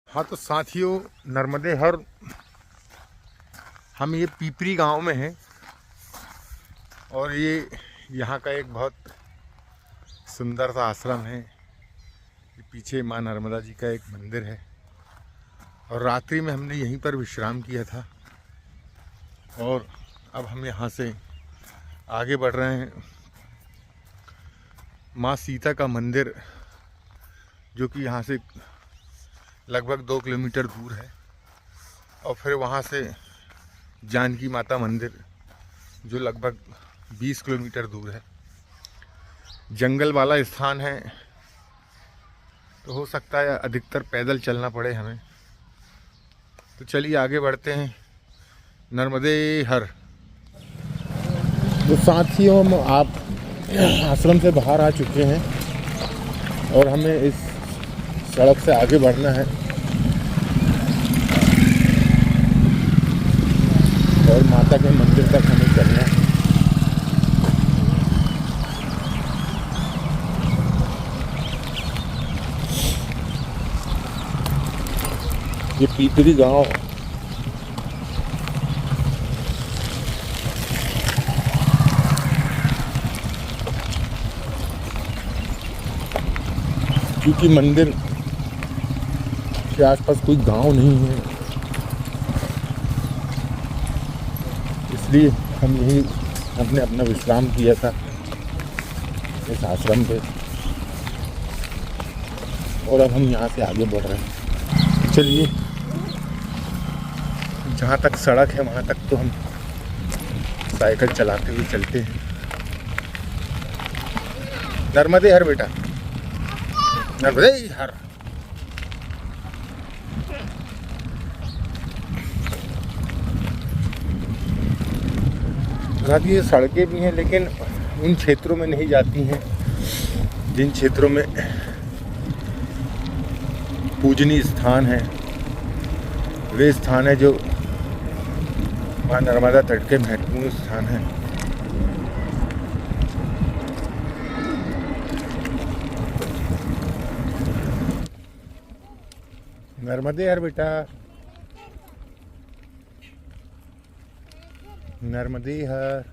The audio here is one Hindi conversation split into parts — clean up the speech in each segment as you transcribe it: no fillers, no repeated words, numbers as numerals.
हाँ तो साथियों, नर्मदे हर हम ये पीपरी गांव में हैं और ये यहाँ का एक बहुत सुंदर सा आश्रम है। ये पीछे माँ नर्मदा जी का एक मंदिर है और रात्रि में हमने यहीं पर विश्राम किया था और अब हम यहाँ से आगे बढ़ रहे हैं। माँ सीता का मंदिर जो कि यहाँ से लगभग 2 किलोमीटर दूर है और फिर वहाँ से जानकी माता मंदिर जो लगभग 20 किलोमीटर दूर है। जंगल वाला स्थान है तो हो सकता है अधिकतर पैदल चलना पड़े हमें। तो चलिए आगे बढ़ते हैं। नर्मदे हर। तो साथियों, हम आप आश्रम से बाहर आ चुके हैं और हमें इस सड़क से आगे बढ़ना है और माता के मंदिर तक हमें चलना है। ये पीपरी गांव क्योंकि मंदिर के आसपास कोई गांव नहीं है, इसलिए हम यही हमने अपना विश्राम किया था इस आश्रम पे और अब हम यहाँ से आगे बढ़ रहे हैं। चलिए, जहाँ तक सड़क है वहाँ तक तो हम साइकिल चलाते हुए चलते हैं। नर्मदे हर बेटा, नर्मदे हर। हालांकि ये सड़कें भी हैं लेकिन उन क्षेत्रों में नहीं जाती हैं जिन क्षेत्रों में पूजनीय स्थान है। वे स्थान है जो माँ नर्मदा तट के महत्वपूर्ण स्थान है। नर्मदे हर बेटा, नर्मदे हर।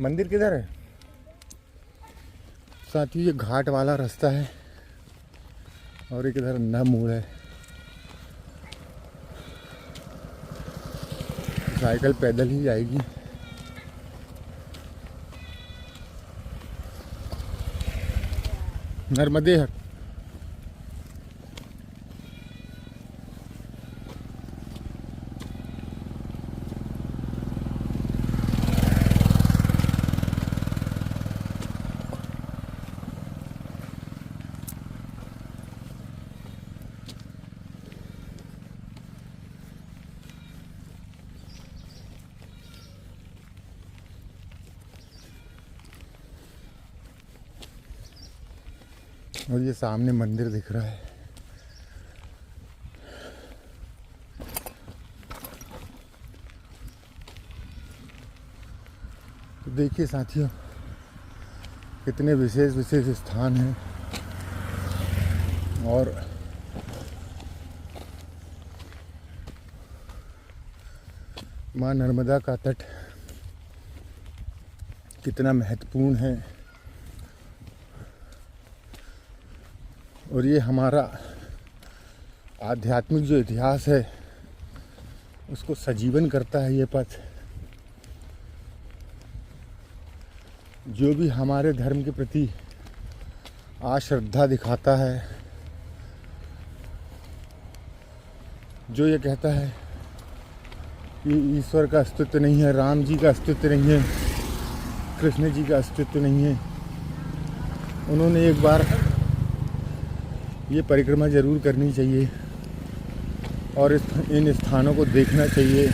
मंदिर किधर है साथियों? ये घाट वाला रास्ता है और एक इधर अंधा मोड़ है। साइकिल पैदल ही जाएगी। नर्मदे हर। और ये सामने मंदिर दिख रहा है। तो देखिए साथियों, कितने विशेष विशेष स्थान हैं और माँ नर्मदा का तट कितना महत्वपूर्ण है और ये हमारा आध्यात्मिक जो इतिहास है उसको सजीवन करता है। ये पथ जो भी हमारे धर्म के प्रति आश्रद्धा दिखाता है, जो ये कहता है कि ईश्वर का अस्तित्व नहीं है, राम जी का अस्तित्व नहीं है, कृष्ण जी का अस्तित्व नहीं है, उन्होंने एक बार ये परिक्रमा जरूर करनी चाहिए और इन स्थानों को देखना चाहिए।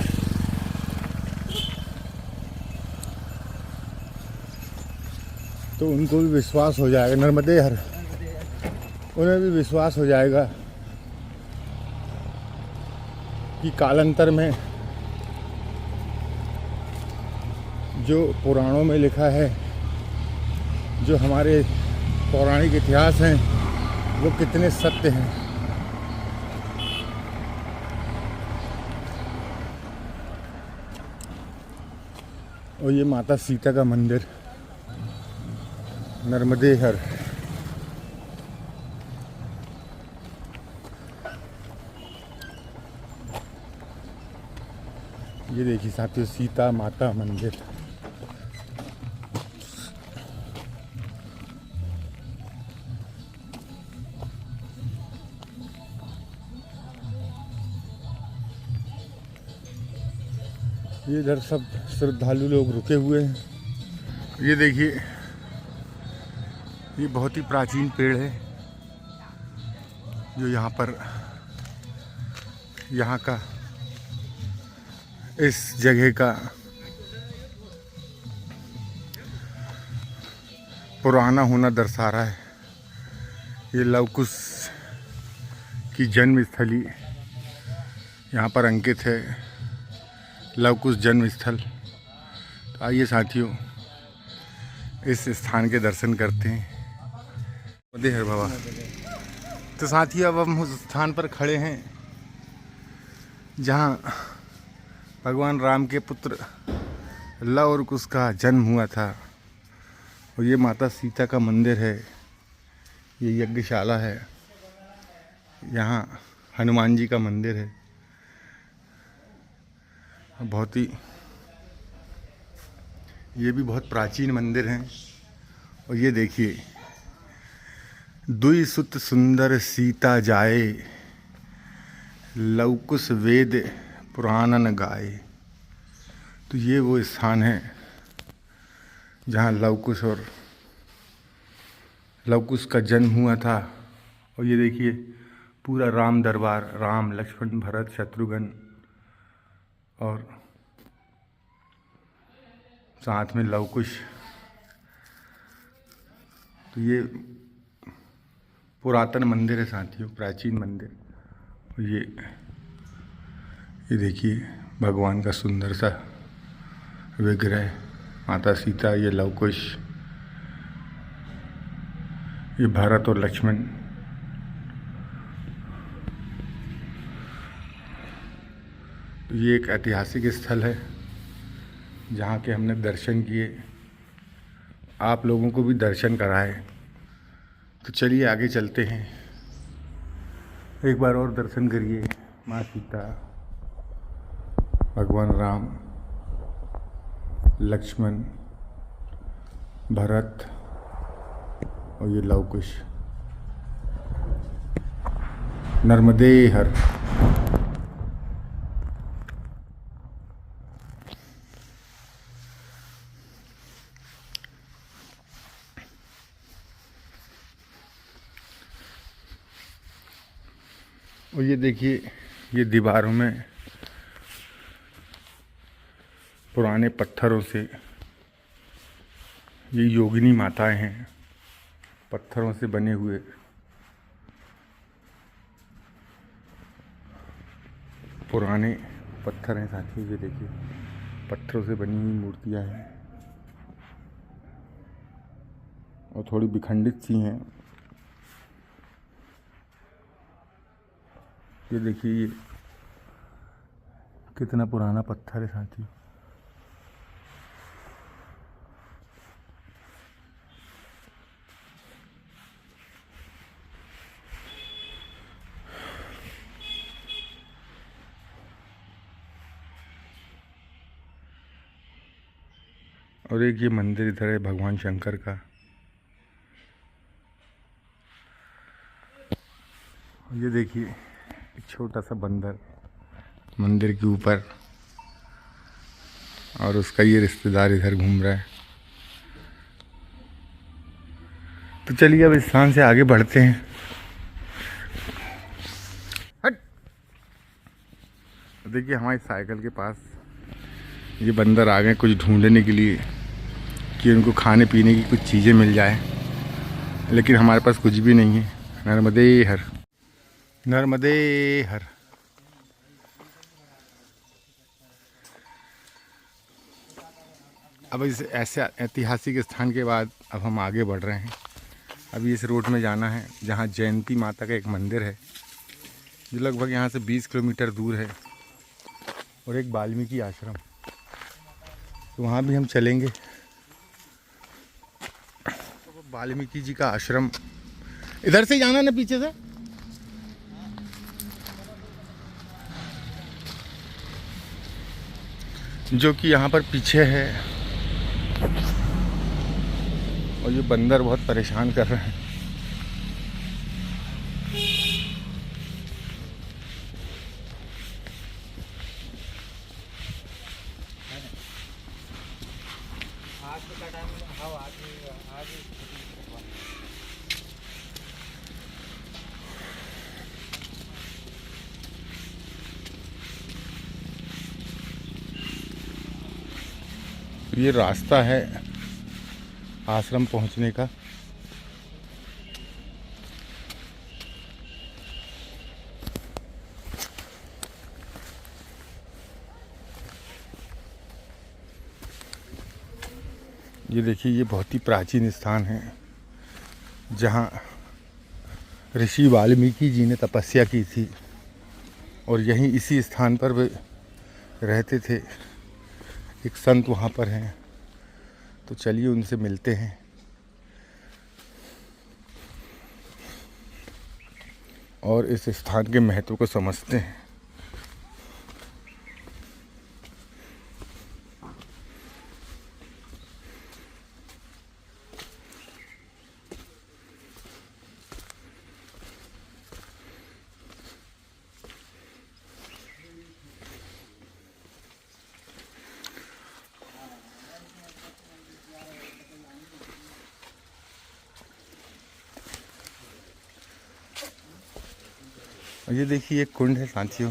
तो उनको भी विश्वास हो जाएगा, नर्मदे हर, उन्हें भी विश्वास हो जाएगा कि कालांतर में जो पुराणों में लिखा है, जो हमारे पौराणिक इतिहास हैं वो कितने सत्य हैं। और ये माता सीता का मंदिर नर्मदे हर। ये देखिए साथियों, सीता माता मंदिर। ये इधर सब श्रद्धालु लोग रुके हुए हैं। ये देखिए, ये बहुत ही प्राचीन पेड़ है जो यहाँ पर, यहाँ का, इस जगह का पुराना होना दर्शा रहा है। ये लव कुश की जन्म स्थली यहाँ पर अंकित है, लव कुश जन्म स्थल। तो आइए साथियों, इस स्थान के दर्शन करते हैं। हर बाबा। तो साथियों, अब हम उस स्थान पर खड़े हैं जहाँ भगवान राम के पुत्र लव और कुश का जन्म हुआ था। और ये माता सीता का मंदिर है, ये यज्ञशाला है, यहाँ हनुमान जी का मंदिर है। बहुत ही, ये भी बहुत प्राचीन मंदिर हैं। और ये देखिए, दुई सुत सुंदर सीता जाए, लव कुश वेद पुराणन गाए। तो ये वो स्थान है जहाँ लव कुश का जन्म हुआ था। और ये देखिए पूरा राम दरबार, राम लक्ष्मण भरत शत्रुघ्न और साथ में लव कुश। तो ये पुरातन मंदिर है साथियों, प्राचीन मंदिर। और ये देखिए भगवान का सुंदर सा विग्रह, माता सीता, ये लव कुश, ये भरत और लक्ष्मण। तो ये एक ऐतिहासिक स्थल है जहाँ के हमने दर्शन किए, आप लोगों को भी दर्शन कराए। तो चलिए आगे चलते हैं, एक बार और दर्शन करिए माँ सीता, भगवान राम, लक्ष्मण, भरत और ये लव कुश। नर्मदे हर। और ये देखिए, ये दीवारों में पुराने पत्थरों से ये योगिनी माताएं हैं, पत्थरों से बने हुए। पुराने पत्थर हैं साथियों, ये देखिए पत्थरों से बनी हुई मूर्तियां हैं और थोड़ी विखंडित सी हैं। ये देखिए, ये कितना पुराना पत्थर है साथियों। और एक ये मंदिर इधर है भगवान शंकर का। ये देखिए एक छोटा सा बंदर मंदिर के ऊपर, और उसका ये रिश्तेदार इधर घूम रहा है। तो चलिए अब इस स्थान से आगे बढ़ते हैं। हट। देखिए हमारी साइकिल के पास ये बंदर आ गए कुछ ढूंढने के लिए कि उनको खाने पीने की कुछ चीज़ें मिल जाए, लेकिन हमारे पास कुछ भी नहीं है। नर्मदे हर, नर्मदे हर। अब इस ऐसे ऐतिहासिक स्थान के बाद अब हम आगे बढ़ रहे हैं। अभी इस रोड में जाना है जहाँ जयंती माता का एक मंदिर है जो लगभग यहाँ से 20 किलोमीटर दूर है, और एक वाल्मीकि आश्रम, तो वहाँ भी हम चलेंगे। तो वाल्मीकि जी का आश्रम इधर से जाना ना, पीछे से। जो कि यहाँ पर पीछे है, और ये बंदर बहुत परेशान कर रहे हैं। ये रास्ता है आश्रम पहुंचने का। ये देखिए, ये बहुत ही प्राचीन स्थान है जहाँ ऋषि वाल्मीकि जी ने तपस्या की थी, और यहीं इसी स्थान पर वे रहते थे। एक संत वहाँ पर हैं, तो चलिए उनसे मिलते हैं। और इस स्थान के महत्व को समझते हैं। और ये देखिए, एक कुंड है साथियों,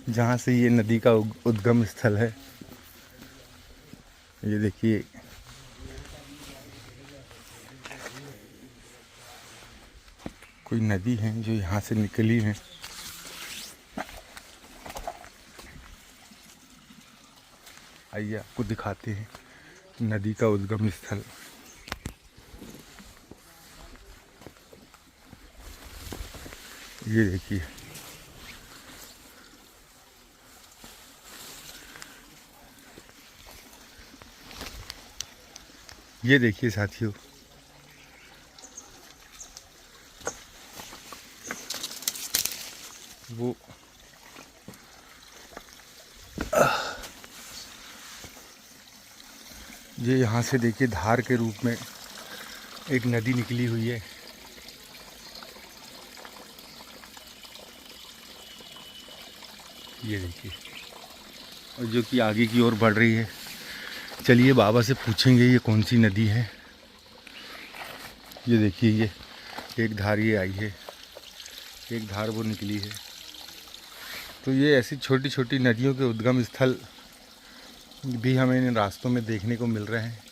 जहाँ से ये नदी का उद्गम स्थल है। ये देखिए, कोई नदी है जो यहाँ से निकली है। आइए आपको दिखाते हैं नदी का उद्गम स्थल। ये देखिए, ये देखिए साथियों, वो ये यहाँ से देखिए धार के रूप में एक नदी निकली हुई है। ये देखिए, और जो कि आगे की ओर बढ़ रही है। चलिए बाबा से पूछेंगे ये कौन सी नदी है। ये देखिए, ये एक धार ये आई है, एक धार वो निकली है। तो ये ऐसी छोटी छोटी नदियों के उद्गम स्थल भी हमें इन रास्तों में देखने को मिल रहे हैं।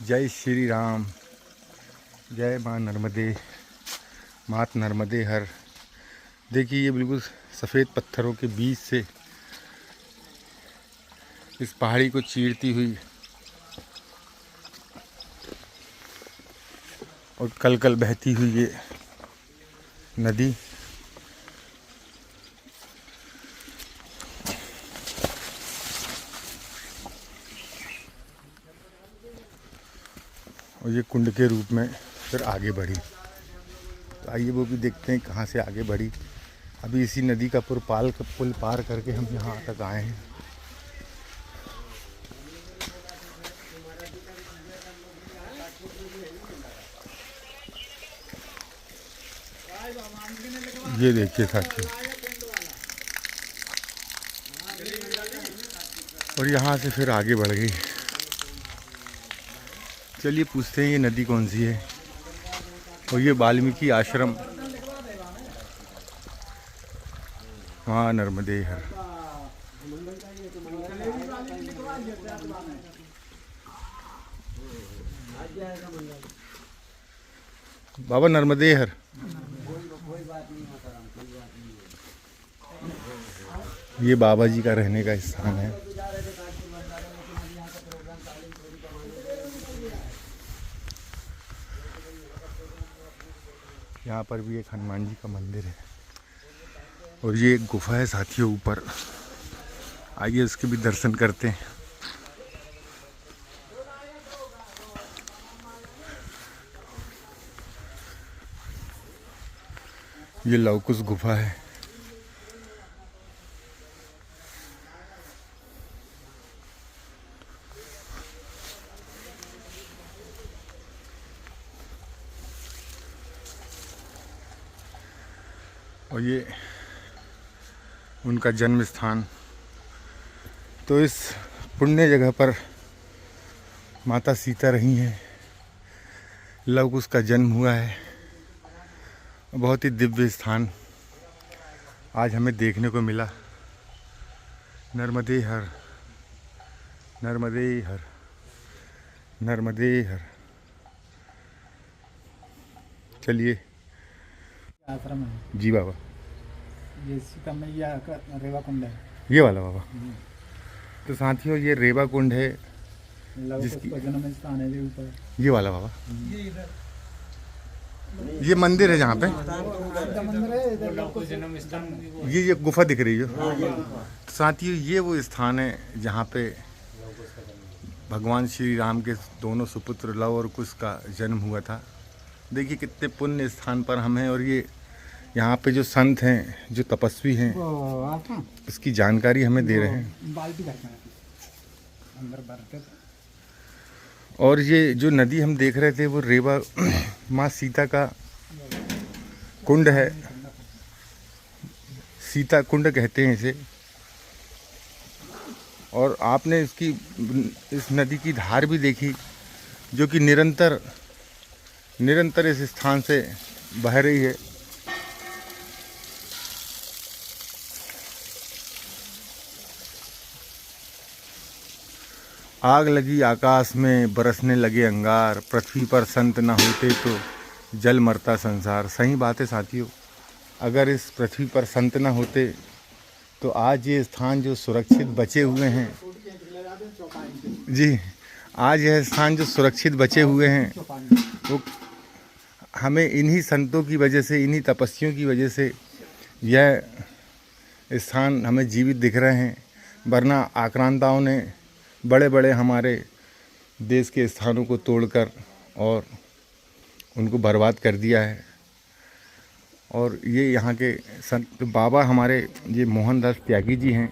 जय श्री राम, जय माँ नर्मदे, मात नर्मदे हर। देखिए, ये बिल्कुल सफ़ेद पत्थरों के बीच से इस पहाड़ी को चीरती हुई और कल कल बहती हुई ये नदी और ये कुंड के रूप में फिर आगे बढ़ी। तो आइए वो भी देखते हैं कहाँ से आगे बढ़ी। अभी इसी नदी का पुल पार करके हम यहाँ तक आए हैं। ये देखिए साथियों, और यहाँ से फिर आगे बढ़ गई। चलिए पूछते हैं ये नदी कौन सी है। और ये वाल्मीकि आश्रम, हाँ नर्मदे हर। बाबा नर्मदे हर। ये बाबा जी का रहने का स्थान है। यहाँ पर भी एक हनुमान जी का मंदिर है और ये एक गुफा है साथियों ऊपर। आइए उसके भी दर्शन करते हैं। ये लवकुश गुफा है। और ये उनका जन्म स्थान। तो इस पुण्य जगह पर माता सीता रही हैं, लवकुश का जन्म हुआ है। बहुत ही दिव्य स्थान आज हमें देखने को मिला। नर्मदे हर, नर्मदे हर, नर्मदे हर। चलिए। आश्रम है जी बाबा। ये सीता मैया का रेवा कुंड है। ये वाला बाबा। तो साथियों ये रेवा कुंड है जिसकी जन्म स्थान है ऊपर। ये वाला बाबा। ये मंदिर है जहाँ पे ये गुफा दिख रही है। साथियों ये वो स्थान है जहाँ पे भगवान श्री राम के दोनों सुपुत्र लव और कुश का जन्म हुआ था। देखिए कितने पुण्य स्थान पर हम हैं और ये यहाँ पे जो संत हैं, जो तपस्वी हैं, इसकी जानकारी हमें दे रहे हैं। और ये जो नदी हम देख रहे थे वो रेवा माँ सीता का कुंड है। सीता कुंड कहते हैं इसे। और आपने इस नदी की धार भी देखी जो कि निरंतर इस स्थान से बह रही है। आग लगी आकाश में, बरसने लगे अंगार, पृथ्वी पर संत न होते तो जल मरता संसार। सही बात है साथियों। अगर इस पृथ्वी पर संत न होते तो आज ये स्थान जो सुरक्षित बचे हुए हैं, जी, आज यह स्थान जो सुरक्षित बचे हुए हैं वो हमें इन्हीं संतों की वजह से, इन्हीं तपस्वियों की वजह से यह स्थान हमें जीवित दिख रहे हैं। वरना आक्रांताओं ने बड़े बड़े हमारे देश के स्थानों को तोड़कर और उनको बर्बाद कर दिया है। और ये यहाँ के संत बाबा हमारे ये मोहनदास त्यागी जी हैं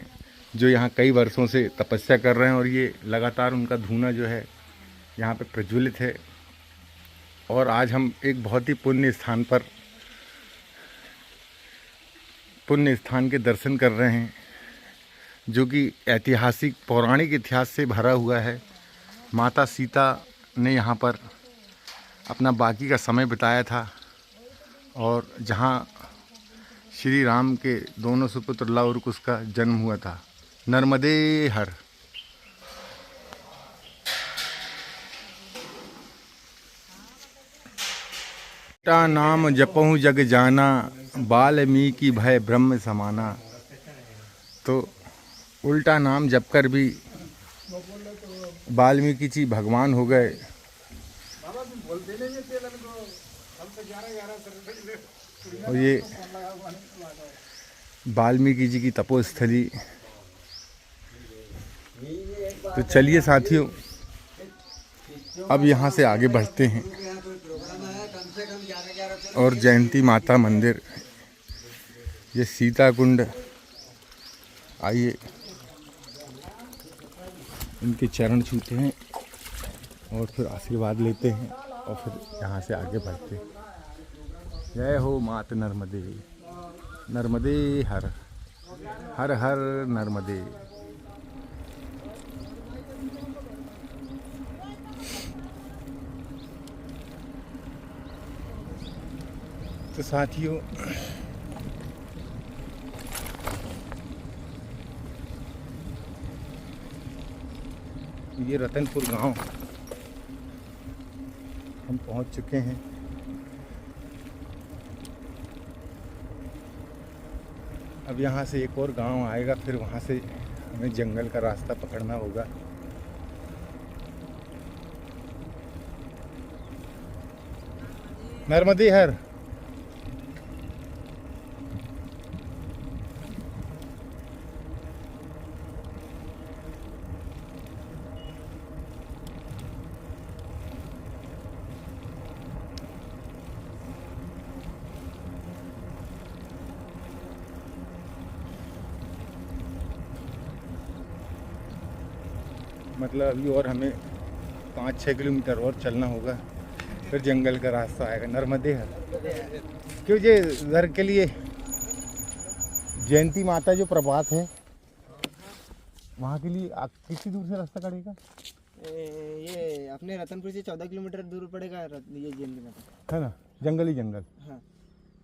जो यहाँ कई वर्षों से तपस्या कर रहे हैं और ये लगातार उनका धूना जो है यहाँ पे प्रज्वलित है। और आज हम एक बहुत ही पुण्य स्थान के दर्शन कर रहे हैं जो कि ऐतिहासिक पौराणिक इतिहास से भरा हुआ है। माता सीता ने यहाँ पर अपना बाकी का समय बिताया था और जहाँ श्री राम के दोनों सुपुत्र लव और कुश का जन्म हुआ था। नर्मदे हर। उल्टा नाम जपहु जग जाना, वाल्मीकि भय ब्रह्म समाना। तो उल्टा नाम जप कर भी वाल्मीकि जी भगवान हो गए। और ये वाल्मीकि जी की तपोस्थली। तो चलिए साथियों अब यहाँ से आगे बढ़ते हैं और जयंती माता मंदिर, ये सीता कुंड। आइए इनके चरण छूते हैं और फिर आशीर्वाद लेते हैं और फिर यहाँ से आगे बढ़ते हैं। जय हो मात नर्मदे, नर्मदे हर, हर हर नर्मदे। तो साथियों ये रतनपुर गांव हम पहुंच चुके हैं। अब यहाँ से एक और गांव आएगा, फिर वहाँ से हमें जंगल का रास्ता पकड़ना होगा। नर्मदे हर, मतलब अभी और हमें 5-6 किलोमीटर और चलना होगा, फिर जंगल का रास्ता आएगा। नर्मदे है क्यों ये इधर के लिए जयंती माता जो प्रभात है वहाँ के लिए कितनी दूर से रास्ता कटेगा? ये अपने रतनपुर से 14 किलोमीटर दूर पड़ेगा ये जयंती माता है ना, जंगल ही जंगल। हाँ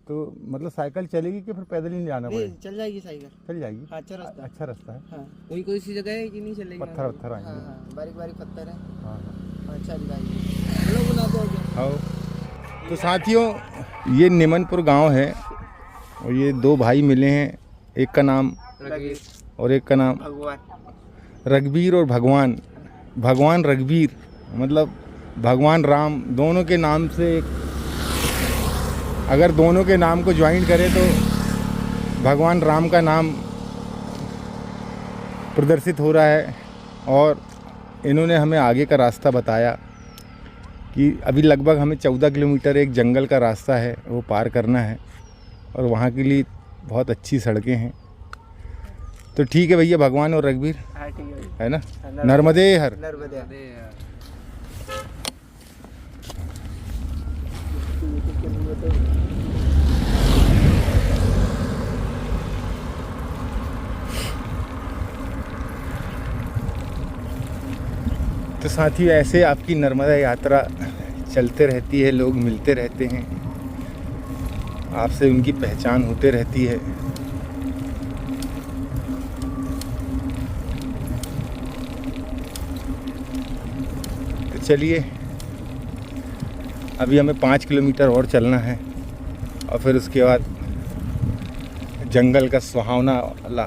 तो मतलब साइकिल चलेगी कि फिर पैदल ही जाना नहीं, पड़ेगा? चल जाएगी साइकिल, चल जाएगी। हाँ, अच्छा रास्ता है। अच्छा रास्ता है। हाँ कोई कोई सी जगह है कि नहीं चलेगी, पत्थर वत्थर आएंगे। हाँ हाँ बारीक बारीक पत्थर है, हाँ हाँ। हाँ चल जाएगी। लोग बनाते हो क्या? आओ तो साथियों, ये निमनपुर गांव है और ये दो भाई मिले हैं, एक का नाम और एक का नाम भगवान रघबीर और भगवान। भगवान रघबीर मतलब भगवान राम, दोनों के नाम से एक, अगर दोनों के नाम को ज्वाइन करें तो भगवान राम का नाम प्रदर्शित हो रहा है। और इन्होंने हमें आगे का रास्ता बताया कि अभी लगभग हमें 14 किलोमीटर एक जंगल का रास्ता है वो पार करना है और वहाँ के लिए बहुत अच्छी सड़कें हैं। तो ठीक है भैया, भगवान और रघबीर, हाँ ठीक है ना। नर्मदे हर। नर्मदे। तो साथी ऐसे आपकी नर्मदा यात्रा चलते रहती है, लोग मिलते रहते हैं, आपसे उनकी पहचान होते रहती है। तो चलिए, अभी हमें 5 किलोमीटर और चलना है और फिर उसके बाद जंगल का सुहावना वाला,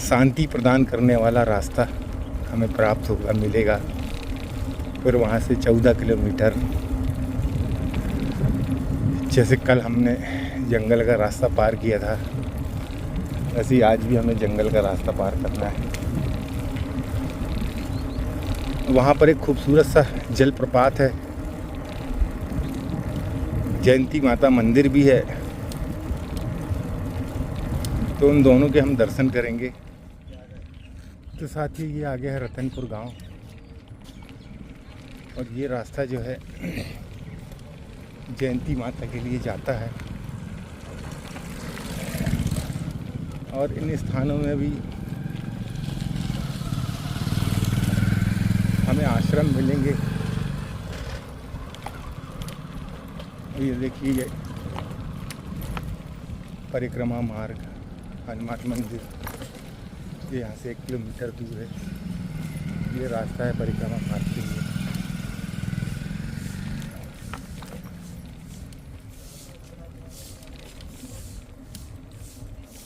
शांति प्रदान करने वाला रास्ता हमें प्राप्त होगा, मिलेगा। फिर वहाँ से 14 किलोमीटर, जैसे कल हमने जंगल का रास्ता पार किया था वैसे ही आज भी हमें जंगल का रास्ता पार करना है। वहाँ पर एक खूबसूरत सा जलप्रपात है, जयंती माता मंदिर भी है, तो उन दोनों के हम दर्शन करेंगे। तो साथ ही ये आगे है रतनपुर गांव और ये रास्ता जो है जयंती माता के लिए जाता है। और इन स्थानों में भी हमें आश्रम मिलेंगे। ये देखिए, ये परिक्रमा मार्ग, हनुमान मंदिर, ये यहाँ से 1 किलोमीटर दूर है। ये रास्ता है परिक्रमा मार्ग के लिए।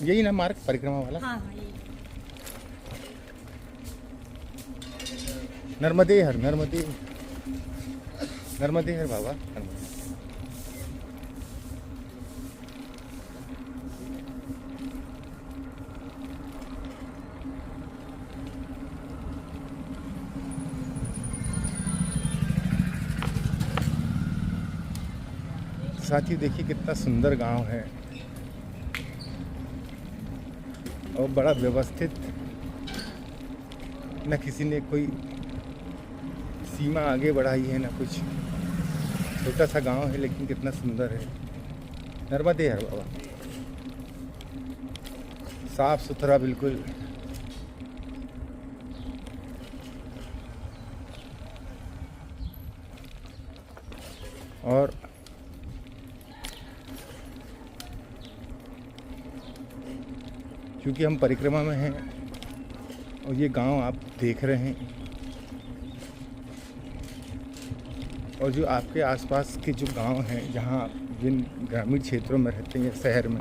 यही ना मार्ग परिक्रमा वाला? हाँ हाँ यही। नर्मदे हर, नर्मदे नर्मदे हर बाबा, नर्मदे। साथी देखिए कितना सुंदर गांव है और बड़ा व्यवस्थित, न किसी ने कोई सीमा आगे बढ़ाई है ना कुछ। छोटा सा गांव है लेकिन कितना सुंदर है। नर्मदे हर बाबा, साफ सुथरा बिल्कुल। और क्योंकि हम परिक्रमा में हैं और ये गांव आप देख रहे हैं और जो आपके आसपास के जो गांव हैं जहां आप जिन ग्रामीण क्षेत्रों में रहते हैं या शहर में,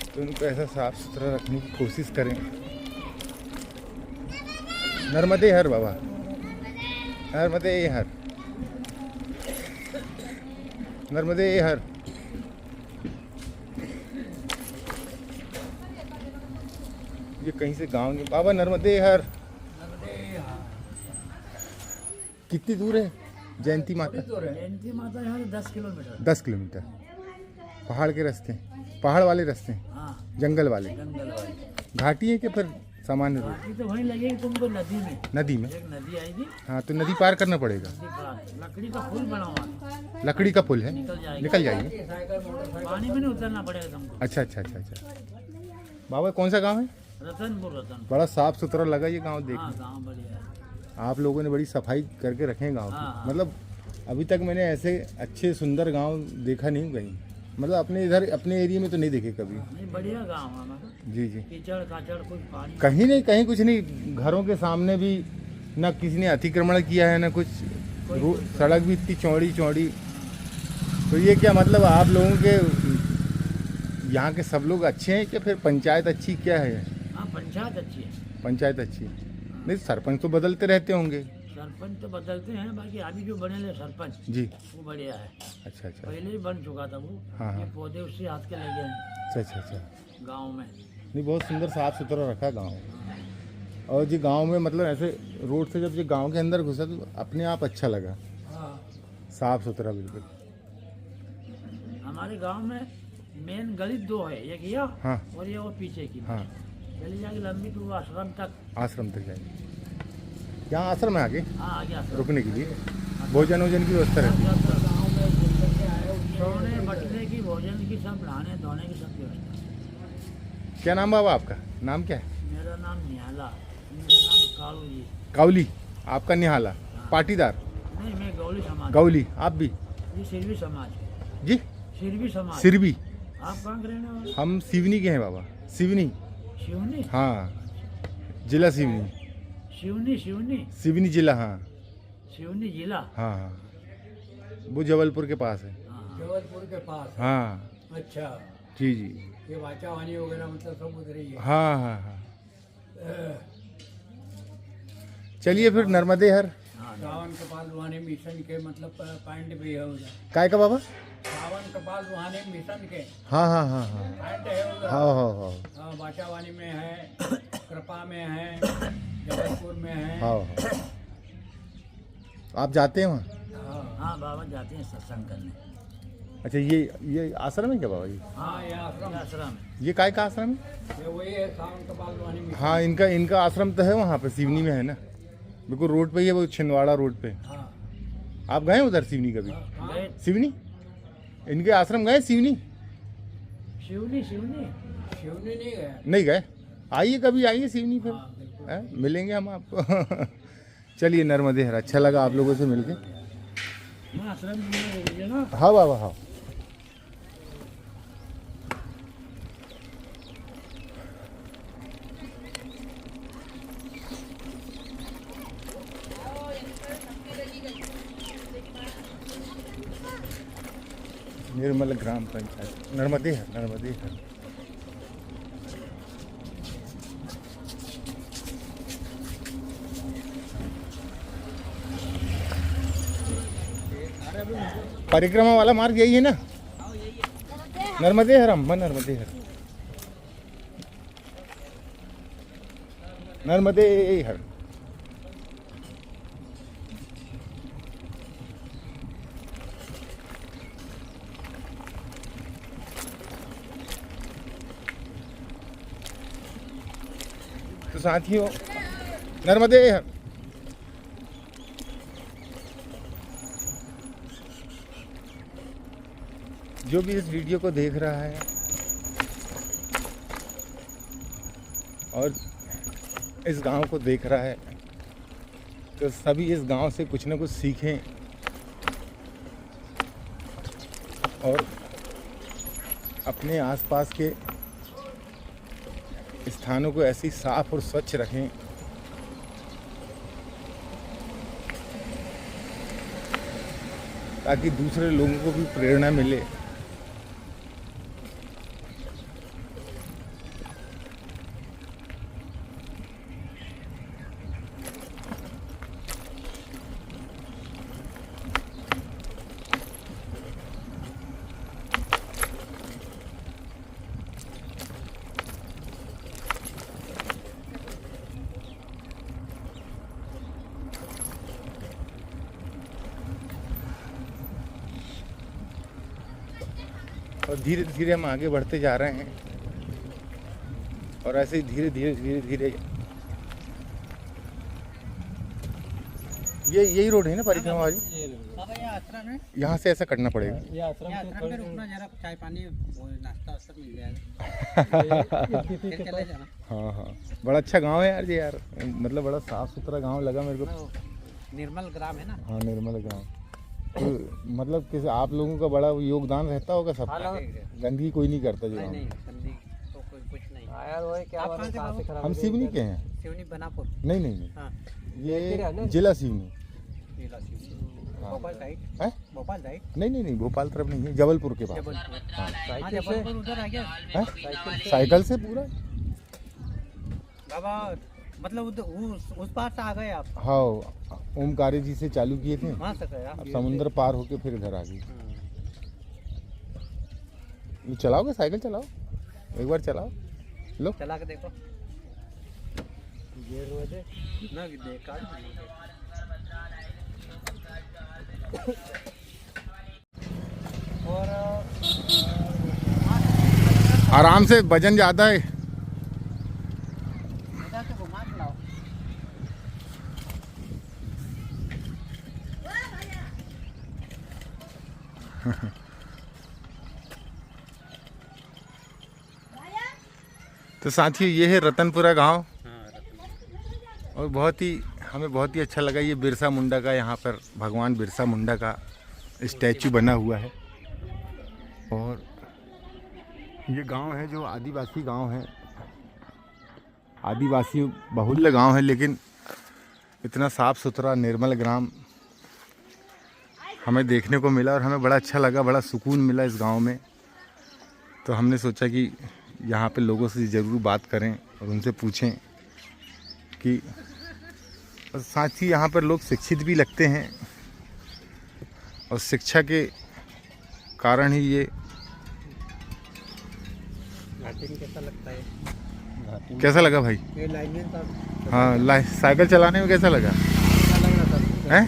तो उनको ऐसा साफ सुथरा रखने की कोशिश करें। नर्मदे हर बाबा, नर्मदे हर, नर्मदे हर। ये कहीं से गांव नहीं बाबा, नर्मदे हर। कितनी दूर है जयंती माता? जयंती माता यहाँ से 10 किलोमीटर। 10 किलोमीटर। पहाड़ के रास्ते, पहाड़ वाले रास्ते, हाँ जंगल वाले, जंगल वाली घाटी है कि फिर सामान्य रोड? घाटी तो वहीं लगेगी तुमको नदी में। नदी में? एक नदी आएगी, हाँ, तो नदी पार करना पड़ेगा। नदी पार, लकड़ी का पुल बना हुआ है, लकड़ी का पुल है, निकल जाइए। पानी में नहीं उतरना पड़ेगा तुमको। अच्छा अच्छा अच्छा अच्छा। बाबा कौन सा गांव है? रतनपुर। बड़ा साफ सुथरा लगा ये गांव देख। हाँ गाँव बढ़िया है। आप लोगों ने बड़ी सफाई करके रखे हैं गांव हाँ, हाँ। की। मतलब अभी तक मैंने ऐसे अच्छे सुंदर गांव देखा नहीं कहीं, मतलब अपने इधर अपने एरिया में तो नहीं देखे कभी। नहीं बढ़िया गाँव है हमारा। जी जी। कीचड़ काचड़ कुछ पानी कहीं नहीं, कहीं कुछ नहीं, घरों के सामने भी ना किसी ने अतिक्रमण किया है ना कुछ, सड़क भी इतनी चौड़ी चौड़ी। तो ये क्या मतलब आप लोगों के यहाँ के सब लोग अच्छे हैं कि फिर पंचायत अच्छी क्या है? हाँ पंचायत अच्छी है। पंचायत अच्छी है। नहीं, सरपंच तो बदलते रहते होंगे। सरपंच तो बदलते हैं, बाकी अभी जो बने ले सरपंच जी। वो बढ़िया है। अच्छा अच्छा पहले ही बन चुका था वो। हाँ, हाँ। ये पौधे उससे हाथ के लगे हैं अच्छा अच्छा अच्छा। गाँव में। नहीं, बहुत सुंदर साफ सुथरा रखा गांव। और जी गांव में मतलब ऐसे रोड से जब ये गांव के अंदर घुसा तो अपने आप अच्छा लगा, हाँ साफ सुथरा बिल्कुल। हमारे गांव में मेन गली दो है, एक यह हाँ और ये वो पीछे की। हाँ। चली जाएगी लंबी तो वो आश्रम तक। आश्रम तक जाएंगे। यहाँ आश्रम है आगे हाँ आ गया रुकने के लिए, भोजन वोजन की व्यवस्था रहती है। गाँव में सोने बटने की, भोजन की, सब नहाने धोने की सब व्यवस्था। क्या नाम बाबा आपका? नाम क्या है? मेरा नाम निहाला, मेरा नाम कालू जी। काउली। आपका निहाला। पाटीदार? नहीं मैं गौली समाज। गौली। आप भी? जी सिरवी समाज। जी सिरवी समाज। सिरवी। आप कहाँ के रहने वाले? हम सिवनी के हैं बाबा। सिवनी। शिवनी। हाँ, जिला सिवनी। शिवनी शिवनी सिवनी जिला। हाँ शिवनी जिला। हाँ हाँ, वो जबलपुर के पास है। जबलपुर के पास। हाँ अच्छा, जी जी। ये वाचावानी वगैरह मतलब सब उधर ही है। हाँ हाँ हाँ। चलिए फिर नर्मदे हर। सावन कपाल रुहाने मिशन के मतलब पॉइंट भी है उधर। काय का बाबा? सावन कपाल रुहाने मिशन के हाँ हाँ हाँ हाँ पॉइंट है उधर। हाँ हाँ हाँ हाँ, वाचावानी में है, कृपा में है, जबलपुर में है। हाँ हाँ। आप जाते हैं वहाँ? हाँ बाबा जाते हैं सत्संग करने। अच्छा, ये आश्रम है क्या बाबा? ये हाँ ये आश्रम। ये काय का आश्रम है? ये वही है सावन कपाल रुहाने मिशन। हाँ, इनका आश्रम तो है वहाँ पे सिवनी में है ना, बिल्कुल रोड पे ही है, वो छिंदवाड़ा रोड पे। हाँ आप गए उधर सिवनी कभी? गए। सिवनी इनके आश्रम गए? सिवनी शिवनी शिवनी शिवनी नहीं गया। नहीं गए? आइए कभी, आइए सिवनी फिर। हाँ बिल्कुल। हैं? मिलेंगे हम आपको। चलिए नर्मदे हर। अच्छा लगा आप लोगों से मिलके। मैं आश्रम में ना। हाँ बाबा हाँ। निर्मल ग्राम पंचायत नर्मदे हर, नर्मदे हर। परिक्रमा वाला मार्ग यही है ना? नर्मदे हर। हम नर्मदे हर, नर्मदे हर। तो साथियों नर्मदे हर। जो भी इस वीडियो को देख रहा है और इस गांव को देख रहा है, तो सभी इस गांव से कुछ न कुछ सीखें और अपने आसपास के स्थानों को ऐसे ही साफ और स्वच्छ रखें ताकि दूसरे लोगों को भी प्रेरणा मिले। और धीरे धीरे हम आगे बढ़ते जा रहे हैं और ऐसे ही धीरे धीरे धीरे धीरे यही रोड है ना परिक्रमा वाली? यहाँ से ऐसा करना पड़ेगा। चाय पानी नाश्ता वास्ता मिल जाएगा। हाँ हाँ, बड़ा अच्छा गांव है यार ये यार, मतलब बड़ा साफ सुथरा गांव लगा मेरे को। निर्मल ग्राम है ना? हाँ निर्मल गांव। तो मतलब किसी आप लोगों का बड़ा योगदान रहता होगा सब, गंदगी कोई नहीं करता जो गाँव में। तो कुछ नहीं यार। वो क्या हम सिवनी के हैं। सिवनी बनापुर? नहीं नहीं नहीं, हाँ। ये जिला सिवनी। भोपाल साइड है? भोपाल साइड? नहीं नहीं नहीं, भोपाल तरफ नहीं है, जबलपुर के पास। जबलपुर उधर आ गया साइकिल से पूरा बाबा, मतलब उस पार से आ गए आप? हाँ, ओमकारे जी से चालू किए थे, वहाँ से गए आप? अब समुद्र पार होके फिर इधर आ गए। चलाओगे? साइकिल चलाओ, एक बार चलाओ, लो चला के देखो। ना देखा और आराम से, वजन ज़्यादा है। घुमा के लाओ। तो साथियों ये है रतनपुरा गांव और हमें बहुत ही अच्छा लगा। ये बिरसा मुंडा का, यहाँ पर भगवान बिरसा मुंडा का स्टैचू बना हुआ है और ये गांव है जो आदिवासी गांव है, आदिवासी बहुल्य गांव है, लेकिन इतना साफ़ सुथरा निर्मल ग्राम हमें देखने को मिला और हमें बड़ा अच्छा लगा, बड़ा सुकून मिला इस गांव में। तो हमने सोचा कि यहाँ पे लोगों से ज़रूर बात करें और उनसे पूछें कि, और साथ ही यहाँ पर लोग शिक्षित भी लगते हैं और शिक्षा के कारण ही ये। कैसा लगता है? कैसा लगा भाई? ये लाइनमैन साहब। हाँ, साइकिल चलाने में कैसा लगा? हैं?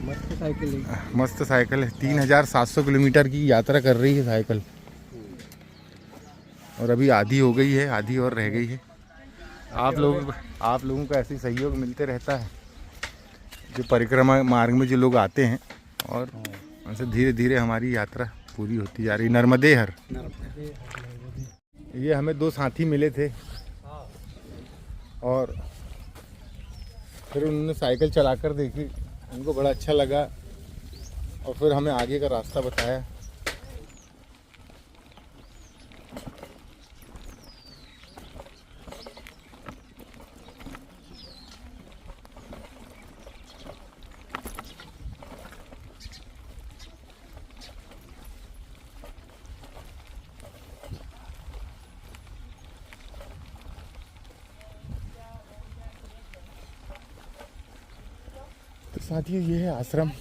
मस्त साइकिल है। मस्त साइकिल है। 3700 किलोमीटर की यात्रा कर रही है साइकिल और अभी आधी हो गई है, आधी और रह गई है। आप लोगों का ऐसे सहयोग मिलते रहता है, जो परिक्रमा मार्ग में जो लोग आते हैं, और उनसे धीरे धीरे हमारी यात्रा पूरी होती जा रही। नर्मदे हर। ये हमें 2 साथी मिले थे और फिर उन्होंने साइकिल चलाकर देखी, उनको बड़ा अच्छा लगा और फिर हमें आगे का रास्ता बताया। साथियों ये है आश्रम।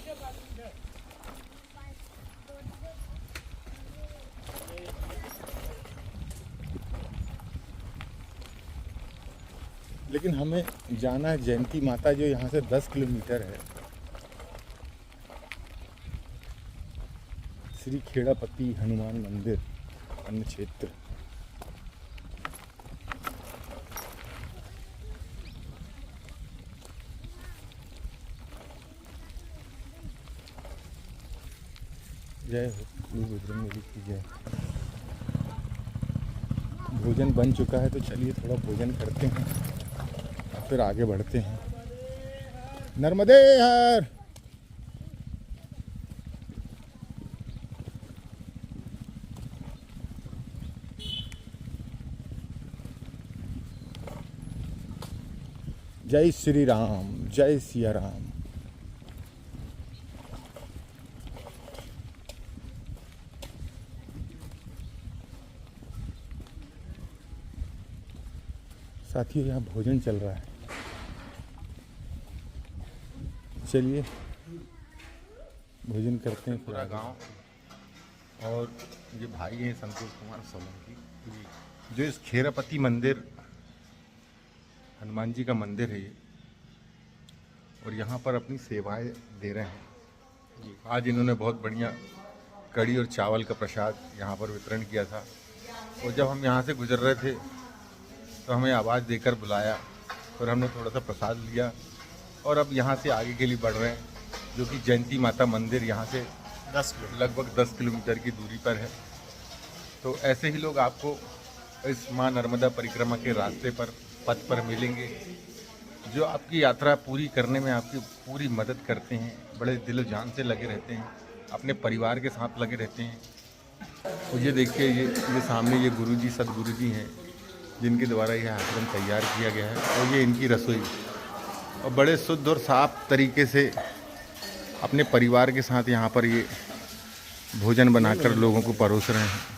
लेकिन हमें जाना है जयंती माता, जो यहाँ से 10 किलोमीटर है। श्री खेड़ापति हनुमान मंदिर अन्न क्षेत्र। जय हो बजरंगबली की जय। भोजन बन चुका है, तो चलिए थोड़ा भोजन करते हैं और फिर आगे बढ़ते हैं। नर्मदे हर। जय श्री राम, जय सिया राम। साथियों यहाँ भोजन चल रहा है, चलिए भोजन करते हैं। पूरा गांव और ये भाई हैं संतोष कुमार सोलंकी, जो इस खेरापति मंदिर हनुमान जी का मंदिर है ये, और यहाँ पर अपनी सेवाएं दे रहे हैं। आज इन्होंने बहुत बढ़िया कड़ी और चावल का प्रसाद यहाँ पर वितरण किया था। और जब हम यहाँ से गुजर रहे थे तो हमें आवाज़ देकर बुलाया और हमने थोड़ा सा प्रसाद लिया और अब यहाँ से आगे के लिए बढ़ रहे हैं, जो कि जयंती माता मंदिर यहाँ से लगभग 10 किलोमीटर की दूरी पर है। तो ऐसे ही लोग आपको इस माँ नर्मदा परिक्रमा के रास्ते पर, पथ पर मिलेंगे, जो आपकी यात्रा पूरी करने में आपकी पूरी मदद करते हैं, बड़े दिलो जान से लगे रहते हैं, अपने परिवार के साथ लगे रहते हैं। और ये देखिए, ये सामने ये गुरुजी, सदगुरुजी हैं, जिनके द्वारा यह आश्रम तैयार किया गया है। और ये इनकी रसोई, और बड़े शुद्ध और साफ तरीके से अपने परिवार के साथ यहाँ पर ये भोजन बनाकर लोगों को परोस रहे हैं।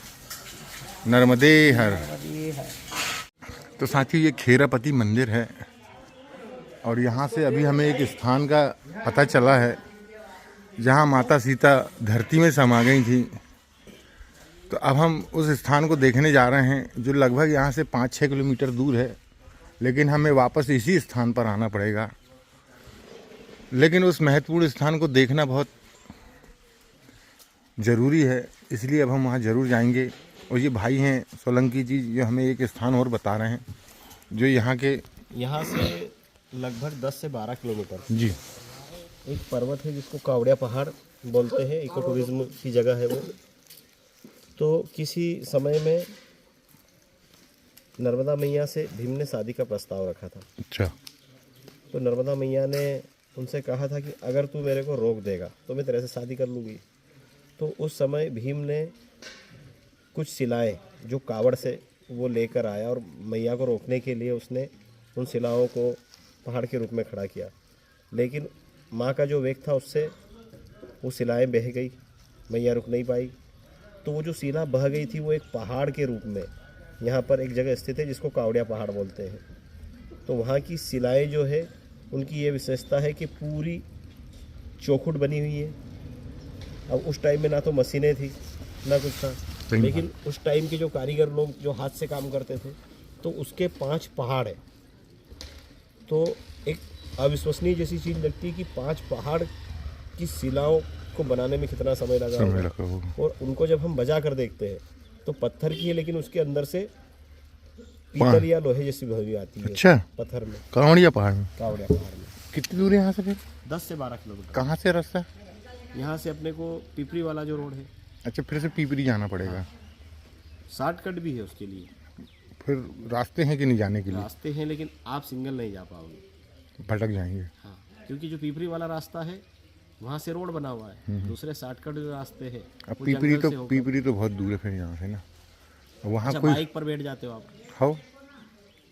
नर्मदे हर। तो साथियों, ये खेरापति मंदिर है और यहाँ से अभी हमें एक स्थान का पता चला है जहाँ माता सीता धरती में समा गई थी। तो अब हम उस स्थान को देखने जा रहे हैं, जो लगभग यहाँ से 5-6 किलोमीटर दूर है, लेकिन हमें वापस इसी स्थान पर आना पड़ेगा। लेकिन उस महत्वपूर्ण स्थान को देखना बहुत ज़रूरी है, इसलिए अब हम वहाँ ज़रूर जाएंगे। और ये भाई हैं सोलंकी जी, जो हमें एक स्थान और बता रहे हैं, जो यहाँ से लगभग 10 से 12 किलोमीटर जी एक पर्वत है जिसको कावड़िया पहाड़ बोलते हैं। इको टूरिज्म की जगह है वो। तो किसी समय में नर्मदा मैया से भीम ने शादी का प्रस्ताव रखा था। अच्छा। तो नर्मदा मैया ने उनसे कहा था कि अगर तू मेरे को रोक देगा तो मैं तेरे से शादी कर लूँगी। तो उस समय भीम ने कुछ शिलाएं जो कावड़ से वो लेकर आया और मैया को रोकने के लिए उसने उन शिलाओं को पहाड़ के रूप में खड़ा किया। लेकिन माँ का जो वेग था उससे वो शिलाएं बह गई, मैया रुक नहीं पाई। तो वो जो शिला बह गई थी वो एक पहाड़ के रूप में यहाँ पर एक जगह स्थित है जिसको कावड़िया पहाड़ बोलते हैं। तो वहाँ की शिलाएं जो है उनकी ये विशेषता है कि पूरी चौखुट बनी हुई है। अब उस टाइम में ना तो मशीनें थी ना कुछ था, लेकिन उस टाइम के जो कारीगर लोग जो हाथ से काम करते थे तो उसके 5 पहाड़ है। तो एक अविश्वसनीय जैसी चीज़ लगती है कि 5 पहाड़ की शिलाओं को बनाने में कितना समय लगा होगा। और उनको जब हम बजा कर देखते हैं तो पत्थर की है, लेकिन उसके अंदर से पीतल या लोहे जैसी भव्य आती है। अच्छा। पत्थर में, कावड़िया पहाड़ में। कावड़िया पहाड़ में। कितनी दूर है यहाँ से फिर? 10 से 12 किलोमीटर। कहाँ से रास्ता? यहाँ से अपने को पिपरी वाला जो रोड है। अच्छा, फिर से पीपरी जाना पड़ेगा। शॉर्टकट भी है उसके लिए। फिर रास्ते हैं कि नहीं जाने के लिए? रास्ते हैं, लेकिन आप सिंगल नहीं जा पाओगे, भटक जाएंगे। हाँ, क्योंकि जो पिपरी वाला रास्ता है वहाँ से रोड बना हुआ है। दूसरे शॉर्टकट जो रास्ते हैं अब वो पीपरी जंगल से तो होकर- पीपरी तो बहुत दूर है फिर यहाँ से ना। वहाँ अच्छा, कोई बाइक पर बैठ जाते हो आप? हो?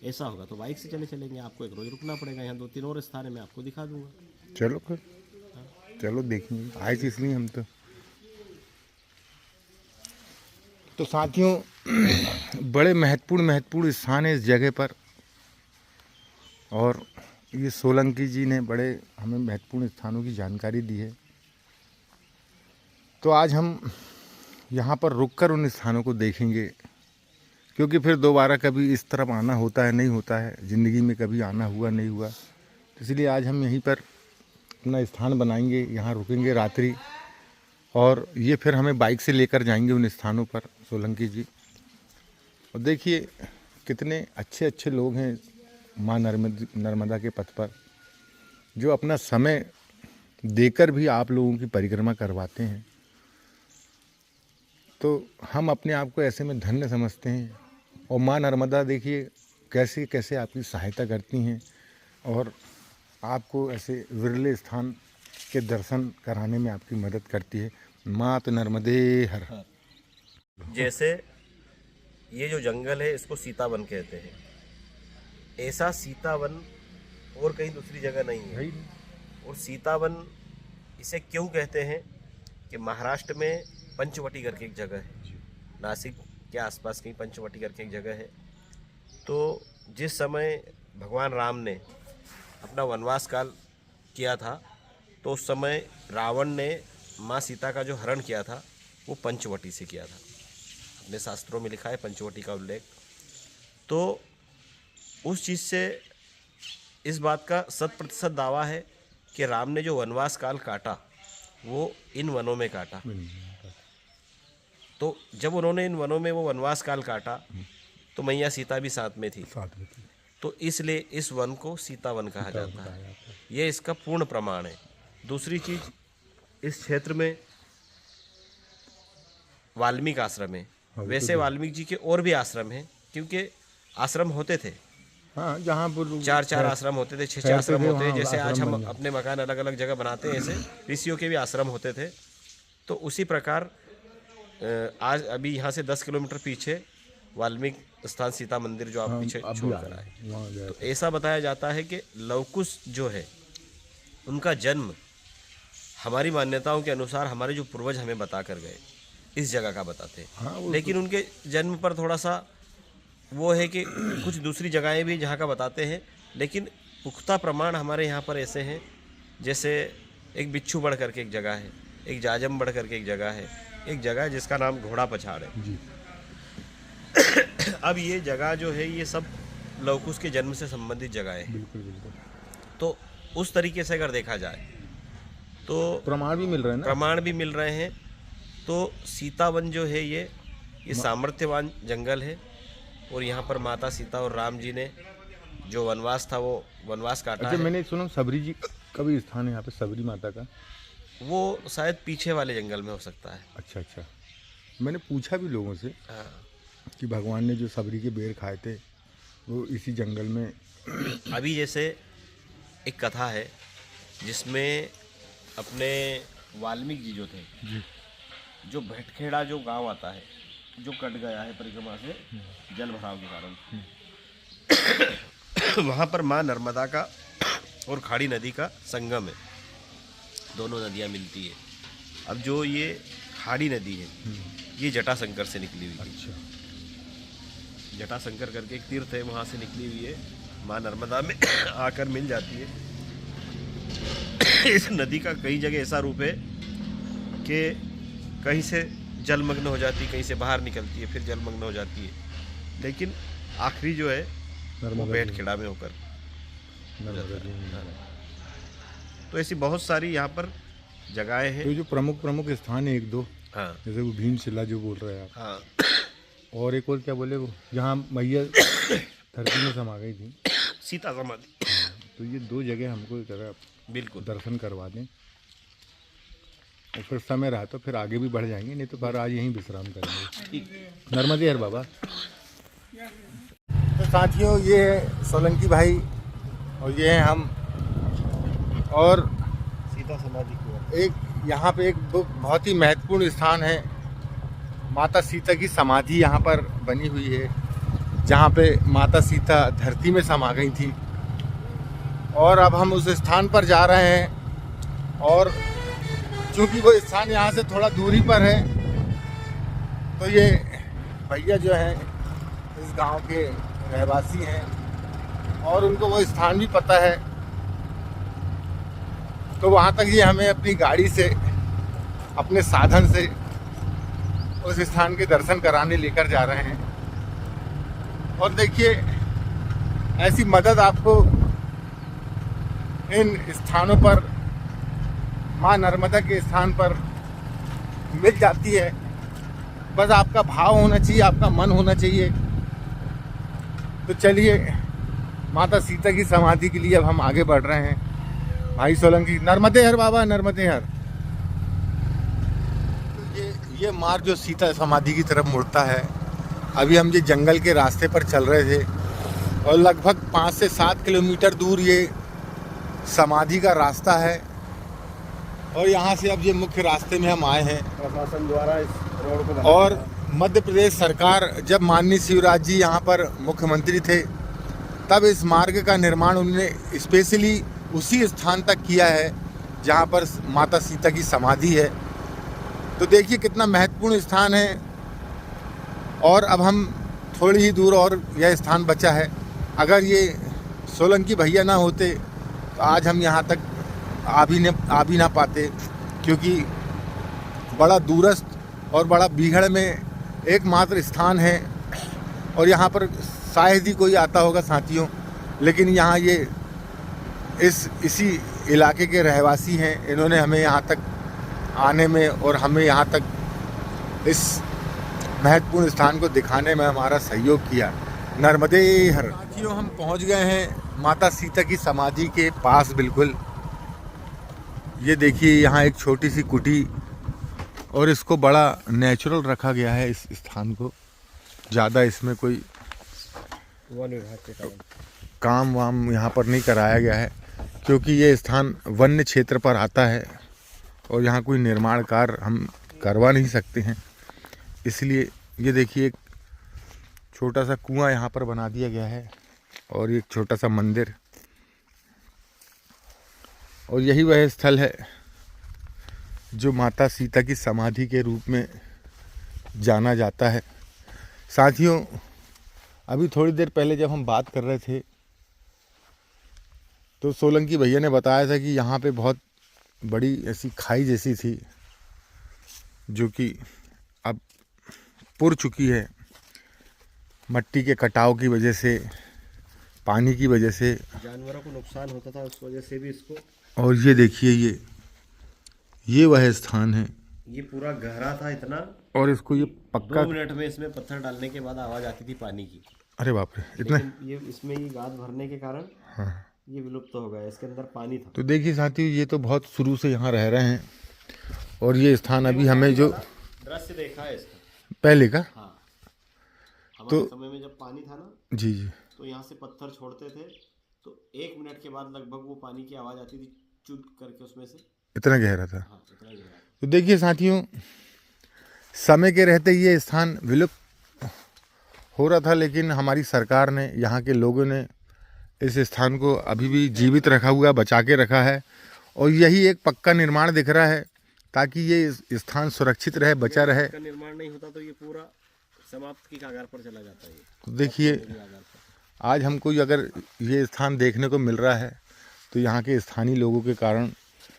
ऐसा होगा तो बाइक से चलेंगे। आपको एक रोज रुकना पड़ेगा। यहाँ 2-3 और स्थान है, मैं आपको दिखा दूंगा। चलो फिर, चलो देखेंगे, आए थे इसलिए हम तो साथियों, बड़े महत्वपूर्ण स्थान है इस जगह पर। और ये सोलंकी जी ने बड़े हमें महत्वपूर्ण स्थानों की जानकारी दी है। तो आज हम यहाँ पर रुककर उन स्थानों को देखेंगे, क्योंकि फिर दोबारा कभी इस तरफ आना होता है नहीं होता है, ज़िंदगी में कभी आना हुआ नहीं हुआ। तो इसलिए आज हम यहीं पर अपना स्थान बनाएंगे, यहाँ रुकेंगे रात्रि, और ये फिर हमें बाइक से लेकर जाएंगे उन स्थानों पर, सोलंकी जी। और देखिए कितने अच्छे अच्छे लोग हैं माँ नर्मदा के पथ पर, जो अपना समय देकर भी आप लोगों की परिक्रमा करवाते हैं। तो हम अपने आप को ऐसे में धन्य समझते हैं। और माँ नर्मदा देखिए कैसे कैसे आपकी सहायता करती हैं और आपको ऐसे विरले स्थान के दर्शन कराने में आपकी मदद करती है। मात नर्मदे हर। जैसे ये जो जंगल है इसको सीतावन कहते हैं। ऐसा सीतावन और कहीं दूसरी जगह नहीं है। और सीतावन इसे क्यों कहते हैं कि महाराष्ट्र में पंचवटी करके एक जगह है, नासिक के आसपास कहीं पंचवटी करके एक जगह है। तो जिस समय भगवान राम ने अपना वनवास काल किया था तो उस समय रावण ने माँ सीता का जो हरण किया था वो पंचवटी से किया था। अपने शास्त्रों में लिखा है पंचवटी का उल्लेख। तो उस चीज़ से इस बात का 100% दावा है कि राम ने जो वनवास काल काटा वो इन वनों में काटा। तो जब उन्होंने इन वनों में वो वनवास काल काटा तो मैया सीता भी साथ में थी, साथ में थी। तो इसलिए इस वन को सीता वन कहा जाता है। ये इसका पूर्ण प्रमाण है। दूसरी चीज, इस क्षेत्र में वाल्मीकि आश्रम है। वैसे वाल्मीकि जी के और भी आश्रम हैं, क्योंकि आश्रम होते थे, हाँ, जहाँ पर 4 आश्रम होते थे, 6 आश्रम होते थे। जैसे आज हम अपने मकान अलग अलग जगह बनाते हैं, ऐसे ऋषियों के भी आश्रम होते थे। तो उसी प्रकार आज अभी यहाँ से 10 किलोमीटर पीछे वाल्मीकि स्थान सीता मंदिर जो आप पीछे छोड़ कर आए, तो ऐसा बताया जाता है कि लवकुश जो है उनका जन्म हमारी मान्यताओं के अनुसार हमारे जो पूर्वज हमें बता कर गए इस जगह का बताते हैं, लेकिन उनके जन्म पर थोड़ा सा वो है कि कुछ दूसरी जगहें भी जहाँ का बताते हैं, लेकिन पुख्ता प्रमाण हमारे यहाँ पर ऐसे हैं। जैसे एक बिच्छू बढ़ करके एक जगह है, एक जाजम बढ़ करके एक जगह है, एक जगह है जिसका नाम घोड़ा पछाड़ है जी। अब ये जगह जो है ये सब लवकुश के जन्म से संबंधित जगह है। बिल्कुल बिल्कुल। तो उस तरीके से अगर देखा जाए तो प्रमाण भी मिल रहे हैं ना, प्रमाण भी मिल रहे हैं। तो सीतावन जो है ये सामर्थ्यवान जंगल है, और यहाँ पर माता सीता और राम जी ने जो वनवास था वो वनवास काटा अच्छा, है। मैंने सुना सबरी जी का भी स्थान है यहाँ पे, सबरी माता का। वो शायद पीछे वाले जंगल में हो सकता है। अच्छा अच्छा, मैंने पूछा भी लोगों से हाँ। कि भगवान ने जो सबरी के बेर खाए थे वो इसी जंगल में। अभी जैसे एक कथा है जिसमें अपने वाल्मीकि जी जो थे, जो भटखेड़ा जो गांव आता है जो कट गया है परिक्रमा से जल भराव के कारण, वहाँ पर माँ नर्मदा का और खाड़ी नदी का संगम है, दोनों नदियाँ मिलती है। अब जो ये खाड़ी नदी है ये जटाशंकर से निकली हुई है। अच्छा, जटाशंकर करके एक तीर्थ है, वहाँ से निकली हुई है, माँ नर्मदा में आकर मिल जाती है। इस नदी का कई जगह ऐसा रूप है कि कहीं से जलमग्न हो जाती है, कहीं से बाहर निकलती है, फिर जलमग्न हो जाती है, लेकिन आखिरी जो है वो भेटखेड़ा में होकर नर्मदा जी में। तो ऐसी बहुत सारी यहाँ पर जगहें हैं। तो जो प्रमुख प्रमुख स्थान है एक दो, हाँ जैसे वो भीमशिला जो बोल रहे हैं आप, हाँ, और एक और क्या बोले वो, जहाँ मैया धरती में समा गई थी, सीता समाधि। तो ये 2 जगह हमको जरा बिल्कुल दर्शन करवा दें, और फिर समय रहा तो फिर आगे भी बढ़ जाएंगे, नहीं तो फिर आज यहीं विश्राम करेंगे। ठीक। नर्मदे हर बाबा। तो साथियों, ये है सोलंकी भाई और ये हैं हम, और सीता समाधि की ओर। एक यहाँ पे एक बहुत ही महत्वपूर्ण स्थान है, माता सीता की समाधि यहाँ पर बनी हुई है, जहाँ पे माता सीता धरती में समा गई थी। और अब हम उस स्थान पर जा रहे हैं, और चूँकि वो स्थान यहाँ से थोड़ा दूरी पर है, तो ये भैया जो हैं इस गांव के रहवासी हैं और उनको वो स्थान भी पता है, तो वहाँ तक ये हमें अपनी गाड़ी से, अपने साधन से उस स्थान के दर्शन कराने लेकर जा रहे हैं। और देखिए, ऐसी मदद आपको इन स्थानों पर, माँ नर्मदा के स्थान पर मिल जाती है। बस आपका भाव होना चाहिए, आपका मन होना चाहिए। तो चलिए, माता सीता की समाधि के लिए अब हम आगे बढ़ रहे हैं। भाई सोलंकी, नर्मदे हर बाबा, नर्मदे हर। तो ये मार्ग जो सीता समाधि की तरफ मुड़ता है, अभी हम ये जंगल के रास्ते पर चल रहे थे, और लगभग 5 से 7 किलोमीटर दूर ये समाधि का रास्ता है, और यहाँ से अब ये मुख्य रास्ते में हम आए हैं। प्रशासन द्वारा इस रोड को और मध्य प्रदेश सरकार, जब माननीय शिवराज जी यहाँ पर मुख्यमंत्री थे, तब इस मार्ग का निर्माण उन्होंने स्पेशली उसी स्थान तक किया है जहाँ पर माता सीता की समाधि है। तो देखिए कितना महत्वपूर्ण स्थान है। और अब हम थोड़ी ही दूर और यह स्थान बचा है। अगर ये सोलंकी भैया ना होते तो आज हम यहाँ तक आ भी ना पाते, क्योंकि बड़ा दूरस्थ और बड़ा बीहड़ में एकमात्र स्थान है, और यहाँ पर शायद ही कोई आता होगा साथियों। लेकिन यहाँ ये इसी इलाके के रहवासी हैं, इन्होंने हमें यहाँ तक आने में और हमें यहाँ तक इस महत्वपूर्ण स्थान को दिखाने में हमारा सहयोग किया। नर्मदे हर। साथियों, हम पहुंच गए हैं माता सीता की समाधि के पास बिल्कुल। ये देखिए यहाँ एक छोटी सी कुटी, और इसको बड़ा नेचुरल रखा गया है इस स्थान को। ज़्यादा इसमें कोई वन विभाग के कारण काम वाम यहाँ पर नहीं कराया गया है, क्योंकि ये स्थान वन्य क्षेत्र पर आता है और यहाँ कोई निर्माण कार्य हम करवा नहीं सकते हैं। इसलिए ये देखिए एक छोटा सा कुआं यहाँ पर बना दिया गया है और एक छोटा सा मंदिर, और यही वह स्थल है जो माता सीता की समाधि के रूप में जाना जाता है। साथियों, अभी थोड़ी देर पहले जब हम बात कर रहे थे तो सोलंकी भैया ने बताया था कि यहाँ पे बहुत बड़ी ऐसी खाई जैसी थी जो कि अब पुर चुकी है, मट्टी के कटाव की वजह से, पानी की वजह से। जानवरों को नुकसान होता था, उस वजह से भी इसको। और ये देखिए ये वह स्थान है, ये पूरा गहरा था इतना, और इसको ये पक्का 2 मिनट में इसमें पत्थर डालने के बाद आवाज आती थी पानी की। अरे बाप रे, इतना। लेकिन ये इसमें ये गाद भरने के कारण हाँ, ये विलुप्त हो गया, इसके अंदर पानी था। तो देखिए साथियों, ये तो बहुत शुरू से यहाँ रह रहे हैं, और ये स्थान अभी हमें जो दृश्य देखा है इसका पहले का। हाँ, हमारे समय में जब पानी था ना, जी जी, तो यहाँ से पत्थर छोड़ते थे, तो 1 मिनट के बाद लगभग वो पानी की आवाज आती थी चुद करके उसमें से। इतना गहरा था। हाँ, इतना गहरा। तो देखिए साथियों, समय के रहते ये स्थान विलुप्त हो रहा था, लेकिन हमारी सरकार ने, यहाँ के लोगों ने इस स्थान को अभी भी जीवित रखा हुआ, बचा के रखा है। और यही एक पक्का निर्माण दिख रहा है ताकि ये स्थान सुरक्षित रहे, बचा रहे। का निर्माण नहीं होता तो ये पूरा समाप्त की कगार पर चला जाता है। तो देखिए, आज हमको अगर ये स्थान देखने को मिल रहा है तो यहाँ के स्थानीय लोगों के कारण।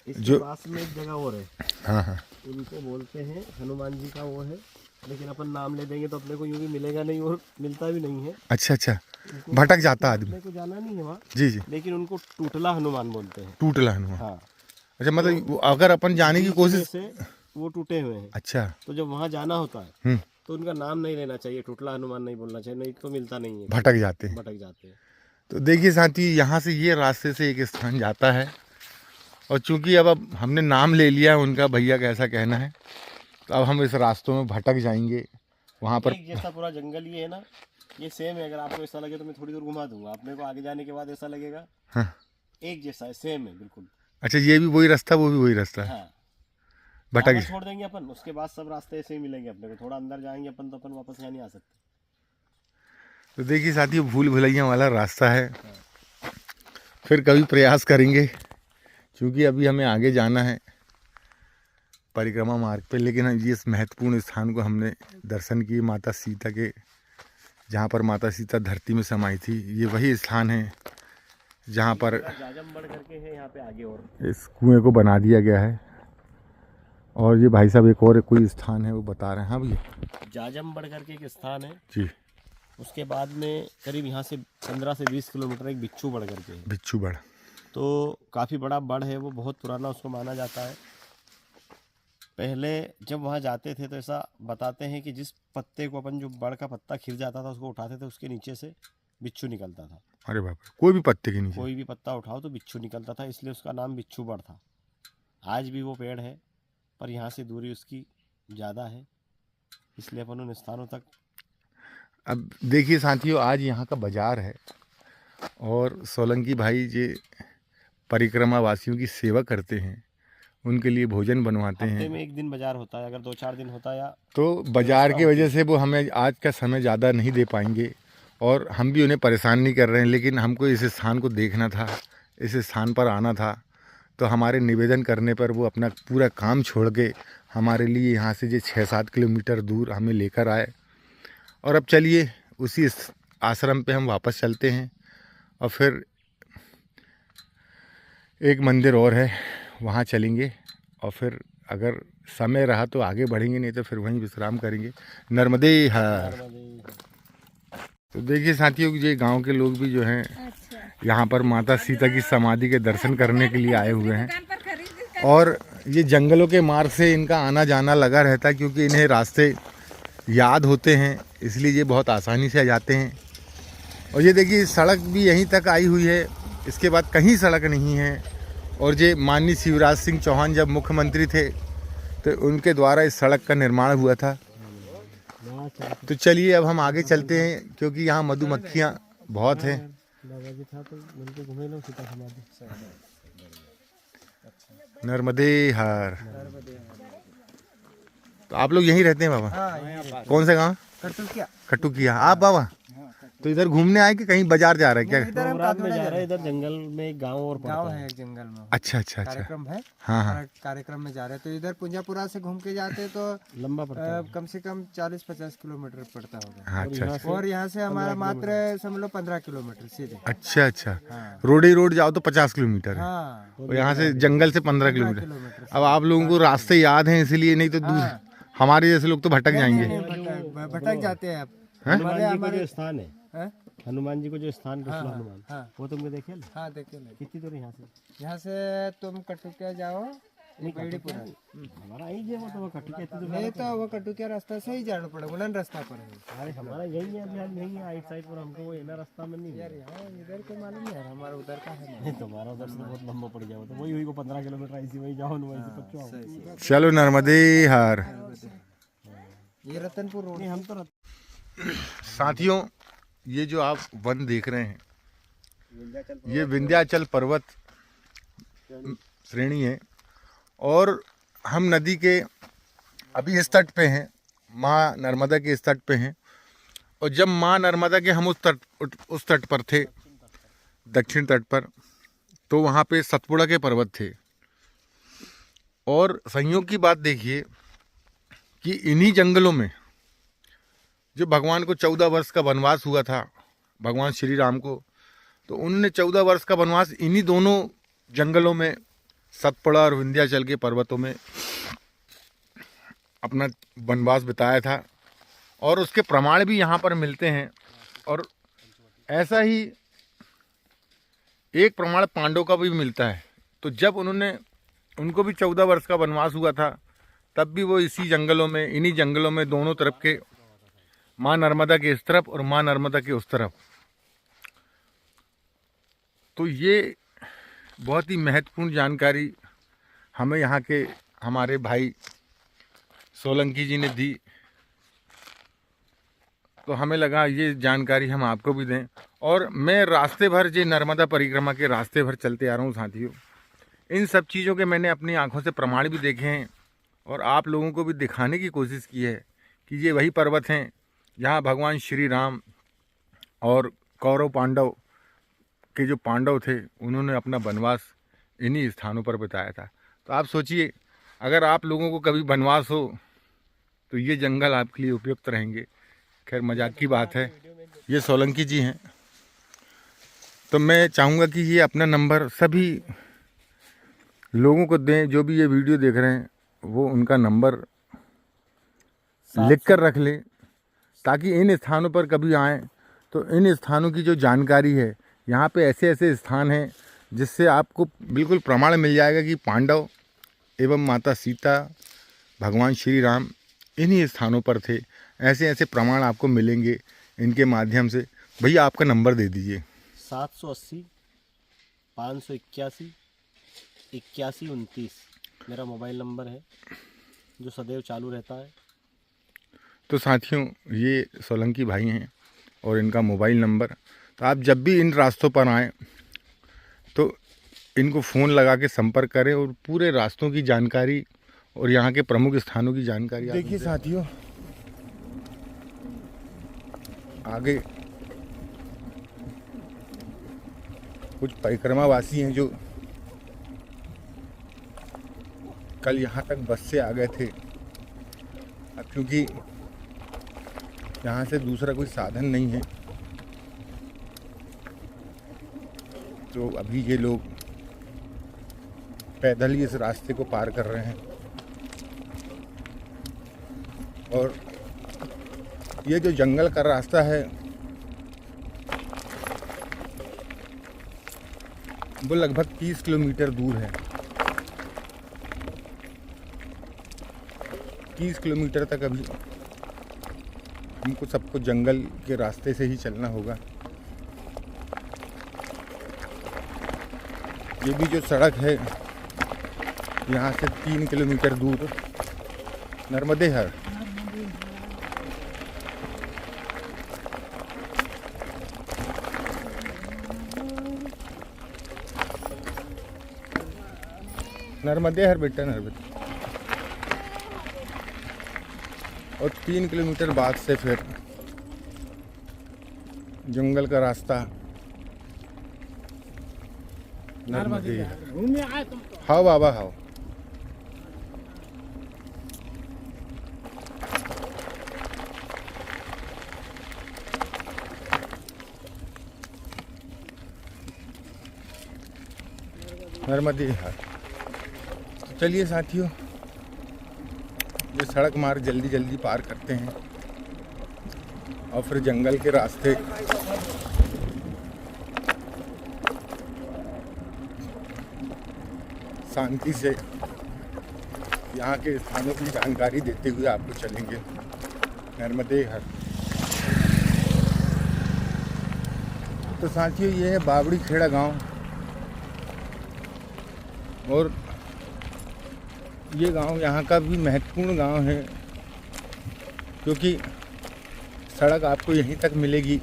जो पास में एक जगह और है, हाँ हाँ, उनको बोलते हैं हनुमान जी का वो है, लेकिन अपन नाम ले देंगे तो अपने को यूँ भी मिलेगा नहीं और मिलता भी नहीं है। अच्छा अच्छा, भटक जाता आदमी। अपने को जाना नहीं है वहाँ। जी जी, लेकिन उनको टूटला हनुमान बोलते हैं। टूटला हनुमान। हाँ, अच्छा, मतलब अगर अपन जाने की कोशिश से वो टूटे हुए हैं। अच्छा, तो जब वहाँ जाना होता है तो उनका नाम नहीं लेना चाहिए, टूटला हनुमान नहीं बोलना चाहिए, नहीं तो मिलता नहीं है, भटक जाते हैं। भटक जाते हैं। तो देखिए साथी, यहाँ से ये रास्ते से एक स्थान जाता है, और चूंकि अब हमने नाम ले लिया उनका, भैया का ऐसा कहना है, तो अब हम इस रास्तों में भटक जाएंगे। वहाँ पर एक जैसा पूरा जंगल ये है ना, ये सेम है। अगर आपको ऐसा लगे तो मैं थोड़ी दूर घुमा दूंगा, अपने को आगे जाने के बाद ऐसा लगेगा। हाँ, एक जैसा है, सेम है बिल्कुल। अच्छा, ये भी वही रास्ता, वो भी वही रास्ता है। हाँ, भटक छोड़ देंगे अपन, उसके बाद सब रास्ते ऐसे ही मिलेंगे अपने को। थोड़ा अंदर जाएंगे अपन तो अपन वापस यहाँ नहीं आ सकते। तो देखिए साथियों, भूल भुलैया वाला रास्ता है। फिर कभी प्रयास करेंगे, क्योंकि अभी हमें आगे जाना है परिक्रमा मार्ग पे। लेकिन इस महत्वपूर्ण स्थान को हमने दर्शन किए, माता सीता के, जहाँ पर माता सीता धरती में समाई थी। ये वही स्थान है जहाँ पर जाजमगढ़ करके है यहाँ पे आगे, और इस कुएं को बना दिया गया है। और ये भाई साहब एक और कोई स्थान है वो बता रहे हैं। हाँ भैया, जाजमगढ़ करके एक स्थान है जी। उसके बाद में करीब यहाँ से 15 से 20 किलोमीटर एक बिच्छू बढ़ करके है। बिच्छू बढ़, तो काफ़ी बड़ा बढ़ है वो, बहुत पुराना उसको माना जाता है। पहले जब वहाँ जाते थे तो ऐसा बताते हैं कि जिस पत्ते को अपन, जो बड़ का पत्ता खिल जाता था, उसको उठाते थे, उसके नीचे से बिच्छू निकलता था। अरे बाप रे, कोई भी पत्ते के नीचे कोई भी पत्ता उठाओ तो बिच्छू निकलता था, इसलिए उसका नाम बिच्छू बढ़ था। आज भी वो पेड़ है, पर यहाँ से दूरी उसकी ज़्यादा है, इसलिए अपन उन स्थानों तक। अब देखिए साथियों, आज यहाँ का बाजार है, और सोलंकी भाई जी परिक्रमा वासियों की सेवा करते हैं, उनके लिए भोजन बनवाते हफ्ते हैं। में 1 दिन बाजार होता है, अगर 2-4 दिन होता है या तो बाजार की वजह से वो हमें आज का समय ज़्यादा नहीं दे पाएंगे, और हम भी उन्हें परेशान नहीं कर रहे हैं। लेकिन हमको इस स्थान को देखना था, इस स्थान पर आना था, तो हमारे निवेदन करने पर वो अपना पूरा काम छोड़ के हमारे लिए यहाँ से जो 6-7 किलोमीटर दूर हमें लेकर आए। और अब चलिए उसी आश्रम पे हम वापस चलते हैं, और फिर एक मंदिर और है वहाँ चलेंगे, और फिर अगर समय रहा तो आगे बढ़ेंगे, नहीं तो फिर वहीं विश्राम करेंगे। नर्मदे हर। तो देखिए साथियों, ये गांव के लोग भी जो हैं यहाँ पर माता सीता की समाधि के दर्शन करने के लिए आए हुए हैं, और ये जंगलों के मार्ग से इनका आना जाना लगा रहता है, क्योंकि इन्हें रास्ते याद होते हैं, इसलिए ये बहुत आसानी से आ जाते हैं। और ये देखिए सड़क भी यहीं तक आई हुई है, इसके बाद कहीं सड़क नहीं है। और ये माननीय शिवराज सिंह चौहान जब मुख्यमंत्री थे तो उनके द्वारा इस सड़क का निर्माण हुआ था। तो चलिए अब हम आगे चलते हैं, क्योंकि यहाँ मधुमक्खियाँ बहुत हैं। नर्मदे हर। तो आप लोग यहीं रहते हैं बाबा? कौन से गाँव? खटुकिया। आप बाबा तो इधर घूमने आए कि कहीं बाजार जा रहे हैं क्या? इधर हम रात में जा रहे हैं, इधर जंगल में एक गांव और गाँव है, एक जंगल में अच्छा अच्छा अच्छा। कार्यक्रम है। हाँ हाँ। कार्यक्रम में जा रहे हैं तो इधर पुंजापुरा से घूम के जाते तो लंबा पड़ता है। कम से कम 40-50 किलोमीटर पड़ता होगा। हाँ अच्छा अच्छा। और यहाँ से हमारा मात्र समझ लो 15 किलोमीटर सीधे। अच्छा अच्छा। हाँ। रोड ही रोड जाओ तो 50 किलोमीटर है, हाँ, और यहाँ से जंगल से 15 किलोमीटर। किलोमीटर। अब आप लोगों को रास्ते याद हैं इसलिए, नहीं तो दूर हमारे जैसे लोग तो भटक जाएंगे। भटक जाते हैं। हनुमान जी को जो स्थान है, हैं? हनुमान जी को जो स्थान कृष्ण हनुमान, हाँ। वो तुमने देखे? हाँ देखे। कितनी दूर यहाँ से? यहाँ से तुम कटुकिया जाओ, बेड़ीपुरा। हमारा यही है, वो तो वो कटुकिया इतनी दूर नहीं तो वो कटुकिया रास्ता से ही जाना पड़ेगा, उलन रास्ता पर है। अरे हमारा यही है, अभी हम यही है आइट साइड पर, हमको वो इधर रास्ता में नहीं है। यार यहाँ इधर को मालूम नहीं यार, हमारा उधर का है। नहीं तुम्हारा उधर से बहुत लंबा पड़ जाएगा, तो वही हुई को 15 किलोमीटर ऐसी वही जाओ न वहीं से पहुंचो। चलो नर्मदे हर। ये रतनपुर रोड। हम तो साथियों, ये जो आप वन देख रहे हैं, ये विंध्याचल पर्वत श्रेणी है। और हम नदी के अभी इस तट पे हैं, माँ नर्मदा के इस तट पे हैं। और जब माँ नर्मदा के हम उस तट पर थे, दक्षिण तट पर, तो वहाँ पे सतपुड़ा के पर्वत थे। और संयोग की बात देखिए कि इन्हीं जंगलों में जो भगवान को 14 वर्ष का वनवास हुआ था, भगवान श्री राम को, तो उन्होंने 14 वर्ष का वनवास इन्हीं दोनों जंगलों में, सतपुड़ा और विंध्याचल के पर्वतों में अपना वनवास बिताया था। और उसके प्रमाण भी यहाँ पर मिलते हैं। और ऐसा ही एक प्रमाण पांडवों का भी मिलता है। तो जब उनको भी 14 वर्ष का वनवास हुआ था, तब भी वो इसी जंगलों में, इन्हीं जंगलों में, दोनों तरफ के, माँ नर्मदा के इस तरफ और माँ नर्मदा के उस तरफ। तो ये बहुत ही महत्वपूर्ण जानकारी हमें यहाँ के हमारे भाई सोलंकी जी ने दी। तो हमें लगा ये जानकारी हम आपको भी दें। और मैं रास्ते भर, जो नर्मदा परिक्रमा के रास्ते भर चलते आ रहा हूँ साथियों, इन सब चीज़ों के मैंने अपनी आंखों से प्रमाण भी देखे हैं। और आप लोगों को भी दिखाने की कोशिश की है कि ये वही पर्वत हैं जहाँ भगवान श्री राम और कौरव पांडव के जो पांडव थे, उन्होंने अपना वनवास इन्हीं स्थानों पर बिताया था। तो आप सोचिए, अगर आप लोगों को कभी वनवास हो तो ये जंगल आपके लिए उपयुक्त रहेंगे। खैर मजाक की बात है। ये सोलंकी जी हैं। तो मैं चाहूँगा कि ये अपना नंबर सभी लोगों को दें, जो भी ये वीडियो देख रहे हैं, वो उनका नंबर लिख कर रख लें, ताकि इन स्थानों पर कभी आएँ तो इन स्थानों की जो जानकारी है, यहाँ पे ऐसे ऐसे स्थान हैं जिससे आपको बिल्कुल प्रमाण मिल जाएगा कि पांडव एवं माता सीता, भगवान श्री राम इन्हीं स्थानों पर थे। ऐसे ऐसे प्रमाण आपको मिलेंगे इनके माध्यम से। भैया आपका नंबर दे दीजिए। 780 581 8129 मेरा मोबाइल नंबर है, जो सदैव चालू रहता है। तो साथियों, ये सोलंकी भाई हैं और इनका मोबाइल नंबर। तो आप जब भी इन रास्तों पर आएँ तो इनको फ़ोन लगा के संपर्क करें और पूरे रास्तों की जानकारी और यहाँ के प्रमुख स्थानों की जानकारी। देखिए साथियों, आगे कुछ परिक्रमावासी हैं जो कल यहाँ तक बस से आ गए थे। अब क्योंकि यहाँ से दूसरा कोई साधन नहीं है, तो अभी ये लोग पैदल ही इस रास्ते को पार कर रहे हैं। और ये जो जंगल का रास्ता है, वो लगभग 30 किलोमीटर दूर है। 30 किलोमीटर तक अभी हमको सबको जंगल के रास्ते से ही चलना होगा। ये भी जो सड़क है यहाँ से 3 किलोमीटर दूर नर्मदेहर। नर्मदेहर बेटा, नर्मदे। और 3 किलोमीटर बाद से फिर जंगल का रास्ता नर्मदेहर। हाँ बाबा हाँ। नर्मदेहर। तो चलिए साथियों, ये सड़क मार्ग जल्दी जल्दी पार करते हैं और फिर जंगल के रास्ते शांति से यहाँ के स्थानों की जानकारी देते हुए आपको चलेंगे नर्मदेहर। तो साथियों, ये है बावड़ी खेड़ा गांव और ये गांव यहाँ का भी महत्वपूर्ण गांव है, क्योंकि सड़क आपको यहीं तक मिलेगी।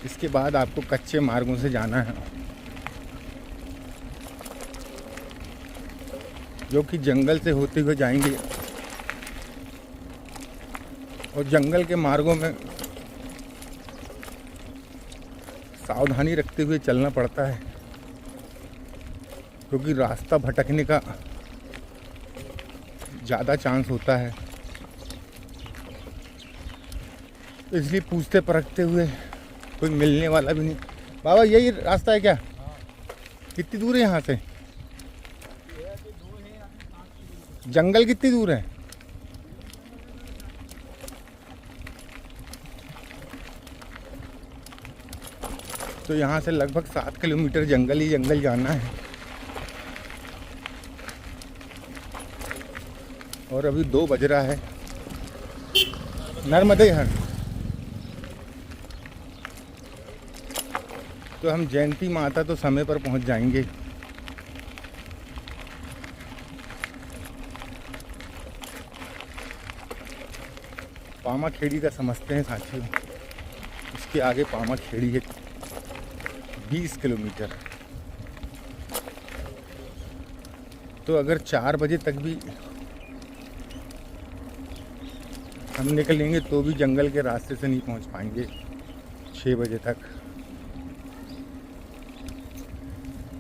इसके बाद आपको कच्चे मार्गों से जाना है, जो कि जंगल से होते हुए जाएंगे। और जंगल के मार्गों में सावधानी रखते हुए चलना पड़ता है, क्योंकि रास्ता भटकने का ज़्यादा चांस होता है। इसलिए पूछते परखते हुए, कोई मिलने वाला भी नहीं। बाबा यही रास्ता है क्या? कितनी दूर है यहाँ से? जंगल कितनी दूर है? तो यहाँ से लगभग 7 किलोमीटर जंगल ही जंगल जाना है। और अभी 2 बज रहा है। नर्मदेहर। तो हम जयंती माता तो समय पर पहुंच जाएंगे। पामा खेड़ी का समझते हैं साथियों, उसके आगे पामा खेड़ी है 20 किलोमीटर। तो अगर 4 बजे तक भी हम निकलेंगे तो भी जंगल के रास्ते से नहीं पहुंच पाएंगे 6 बजे तक।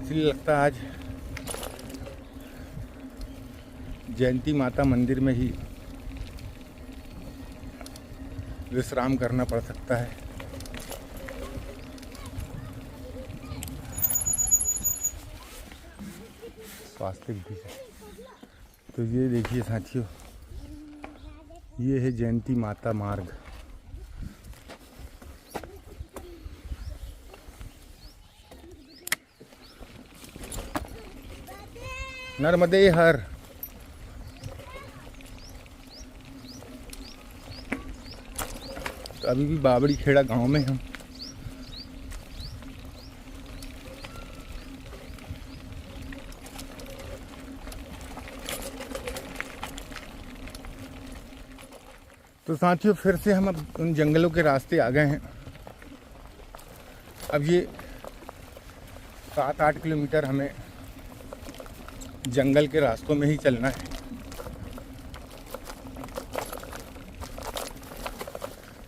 इसलिए लगता है आज जयंती माता मंदिर में ही विश्राम करना पड़ सकता है। स्वास्थ्य भी है। तो ये देखिए साथियों, ये है जयंती माता मार्ग। नर्मदेहर। तो अभी भी बावड़ी खेड़ा गांव में हम। तो साथियों, फिर से हम अब उन जंगलों के रास्ते आ गए हैं। अब ये 7-8 किलोमीटर हमें जंगल के रास्तों में ही चलना है।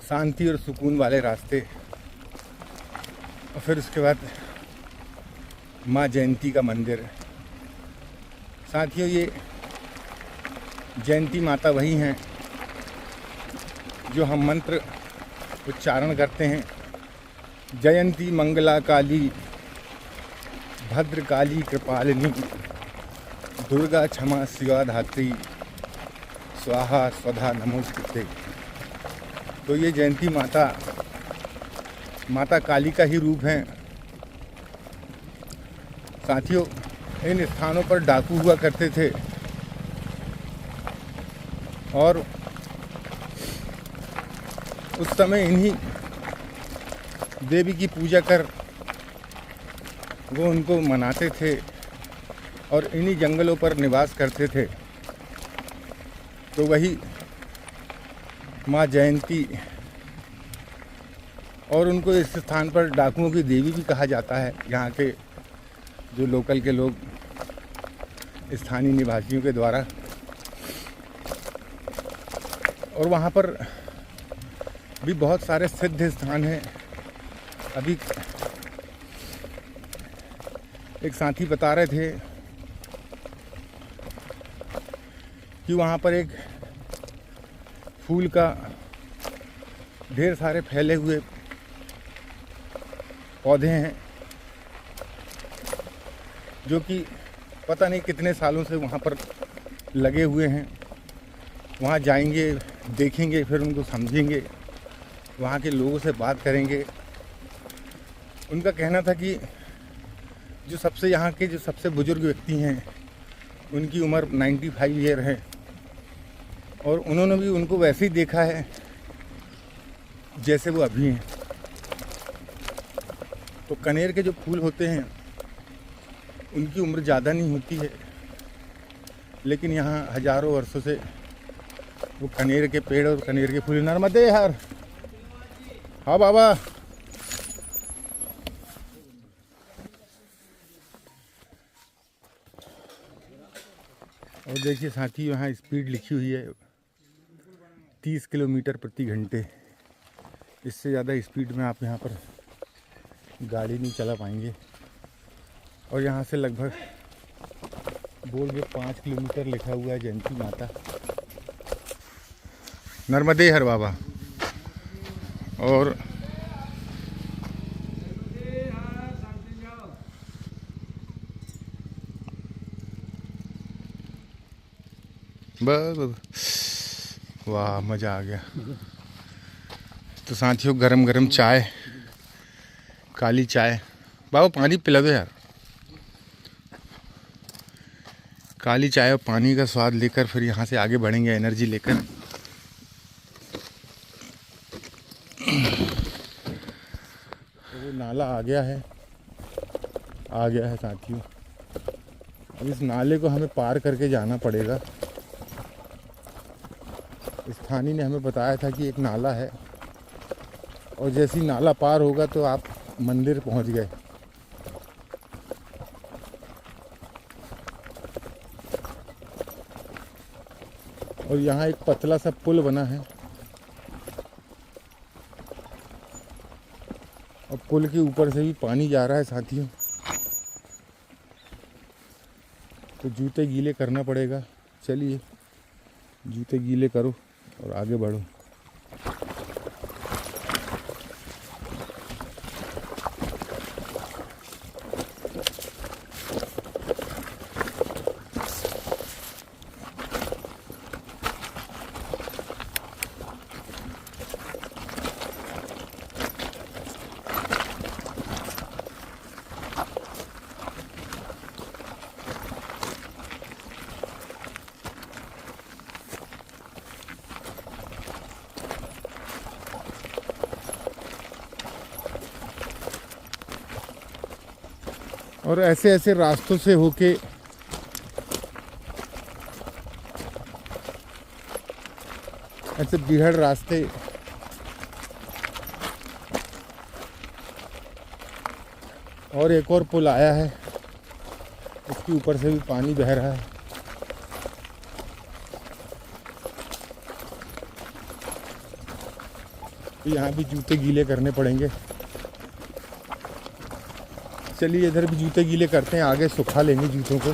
शांति और सुकून वाले रास्ते। और फिर उसके बाद माँ जयंती का मंदिर। साथियों, ये जयंती माता वही हैं जो हम मंत्र उच्चारण करते हैं। जयंती मंगला काली भद्र काली कृपालिनी दुर्गा क्षमा शिवा धात्री स्वाहा स्वधा नमोस्तुते। तो ये जयंती माता माता काली का ही रूप है। साथियों, इन स्थानों पर डाकू हुआ करते थे और उस समय इन्हीं देवी की पूजा कर वो उनको मनाते थे और इन्हीं जंगलों पर निवास करते थे। तो वही माँ जयंती, और उनको इस स्थान पर डाकुओं की देवी भी कहा जाता है, यहाँ के जो लोकल के लोग, स्थानीय निवासियों के द्वारा। और वहाँ पर भी बहुत सारे सिद्ध स्थान हैं। अभी एक साथी बता रहे थे कि वहाँ पर एक फूल का ढेर सारे फैले हुए पौधे हैं जो कि पता नहीं कितने सालों से वहाँ पर लगे हुए हैं। वहाँ जाएंगे, देखेंगे, फिर उनको समझेंगे, वहाँ के लोगों से बात करेंगे। उनका कहना था कि जो सबसे यहाँ के जो सबसे बुजुर्ग व्यक्ति हैं उनकी उम्र 95 ईयर है और उन्होंने भी उनको वैसे ही देखा है जैसे वो अभी हैं। तो कनेर के जो फूल होते हैं उनकी उम्र ज़्यादा नहीं होती है, लेकिन यहाँ हजारों वर्षों से वो कनेर के पेड़ और कनेर के फूल। नर्मदे यार, हाँ बाबा। और देखिए साथी, यहाँ स्पीड लिखी हुई है 30 किलोमीटर प्रति घंटे। इससे ज़्यादा स्पीड में आप यहाँ पर गाड़ी नहीं चला पाएंगे। और यहाँ से लगभग बोल के 5 किलोमीटर लिखा हुआ है जयंती माता, नर्मदे हर बाबा। और बस वाह, मज़ा आ गया। तो साथियों, गरम गरम चाय, काली चाय। बाबा पानी पिला दो यार। काली चाय और पानी का स्वाद लेकर फिर यहाँ से आगे बढ़ेंगे एनर्जी लेकर। तो वो नाला आ गया है साथियों। अब इस नाले को हमें पार करके जाना पड़ेगा। स्थानीय ने हमें बताया था कि एक नाला है और जैसे ही नाला पार होगा तो आप मंदिर पहुंच गए। और यहाँ एक पतला सा पुल बना है और पुल के ऊपर से भी पानी जा रहा है साथियों। तो जूते गीले करना पड़ेगा। चलिए जूते गीले करो और आगे बढ़ो। और ऐसे ऐसे रास्तों से होके ऐसे बिहड़ रास्ते और एक और पुल आया है, उसके ऊपर से भी पानी बह रहा है। तो यहाँ भी जूते गीले करने पड़ेंगे। चलिए इधर भी जूते गीले करते हैं, आगे सुखा लेंगे जूतों को।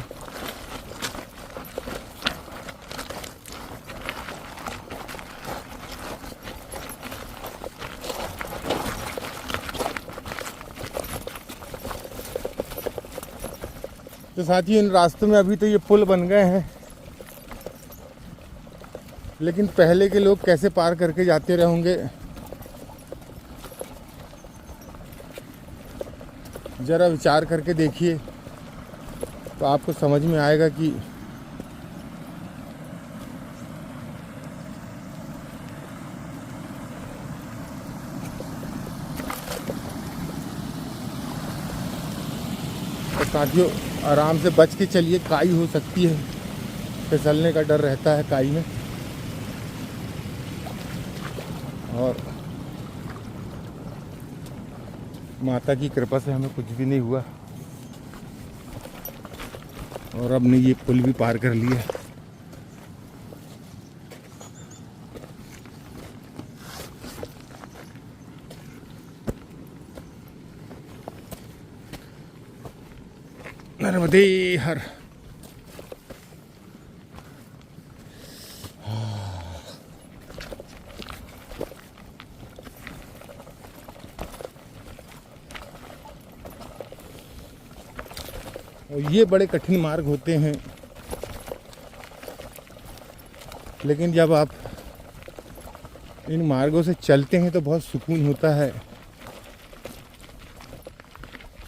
तो साथियों, इन रास्तों में अभी तो ये पुल बन गए हैं, लेकिन पहले के लोग कैसे पार करके जाते रहे होंगे, ज़रा विचार करके देखिए तो आपको समझ में आएगा कि साथियों आराम से बच के चलिए, काई हो सकती है, फिसलने का डर रहता है काई में। और माता की कृपा से हमें कुछ भी नहीं हुआ। और अब ने ये पुल भी पार कर लिया। नर्मदे हर। और ये बड़े कठिन मार्ग होते हैं, लेकिन जब आप इन मार्गों से चलते हैं तो बहुत सुकून होता है।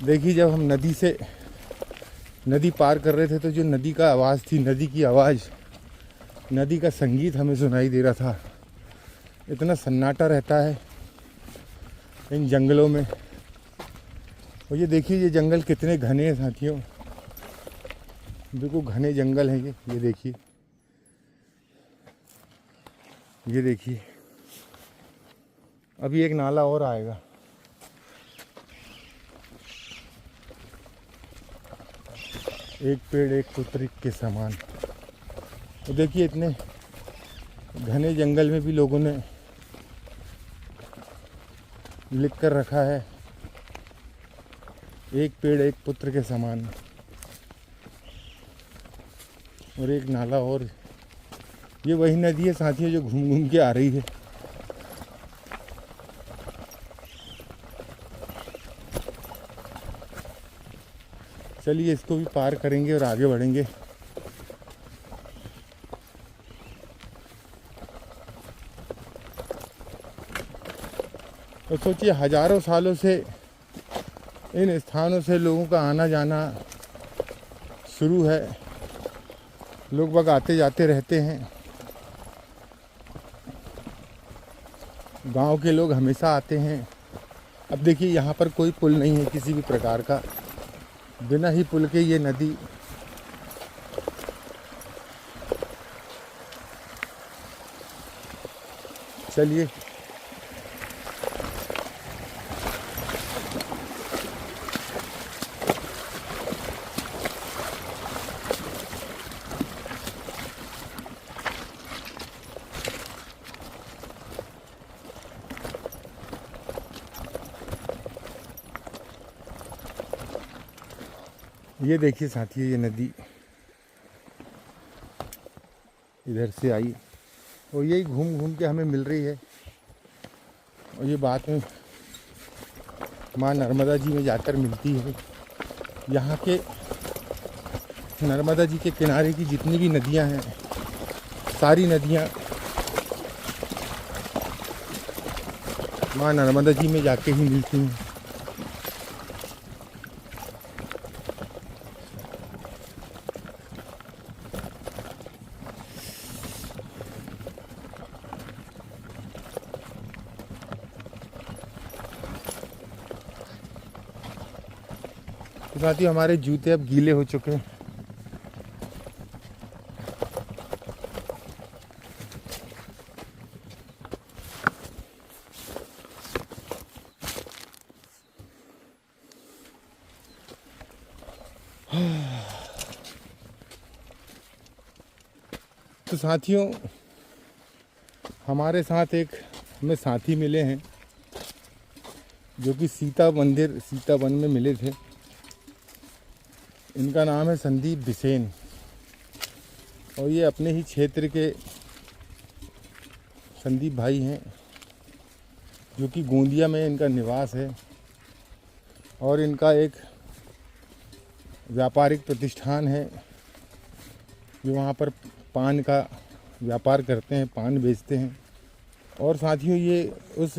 देखिए जब हम नदी पार कर रहे थे तो जो नदी का आवाज़ थी, नदी की आवाज़, नदी का संगीत हमें सुनाई दे रहा था। इतना सन्नाटा रहता है इन जंगलों में। और ये देखिए ये जंगल कितने घने हैं साथियों, बिल्कुल घने जंगल हैं ये देखिए, ये देखिए। अभी एक नाला और आएगा। एक पेड़ एक पुत्र के समान। तो देखिए इतने घने जंगल में भी लोगों ने लिख कर रखा है, एक पेड़ एक पुत्र के समान। और एक नाला और, ये वही नदी है साथियों जो घूम घूम के आ रही है। चलिए इसको भी पार करेंगे और आगे बढ़ेंगे। तो सोचिए हजारों सालों से इन स्थानों से लोगों का आना जाना शुरू है। लोग बाग आते जाते रहते हैं। गांव के लोग हमेशा आते हैं। अब देखिए यहाँ पर कोई पुल नहीं है किसी भी प्रकार का, बिना ही पुल के ये नदी चलिए ये देखिए साथियों ये नदी इधर से आई और यही घूम घूम के हमें मिल रही है। और ये बात में माँ नर्मदा जी में जाकर मिलती है। यहाँ के नर्मदा जी के किनारे की जितनी भी नदियाँ हैं, सारी नदियाँ माँ नर्मदा जी में जाके ही मिलती हैं। तो साथियों हमारे जूते अब गीले हो चुके हैं। तो साथियों हमारे साथ एक हमें साथी मिले हैं जो कि सीता वन में मिले थे। इनका नाम है संदीप बिसेन और ये अपने ही क्षेत्र के संदीप भाई हैं जो कि गोंदिया में इनका निवास है। और इनका एक व्यापारिक प्रतिष्ठान है जो वहाँ पर पान का व्यापार करते हैं, पान बेचते हैं। और साथियों ये उस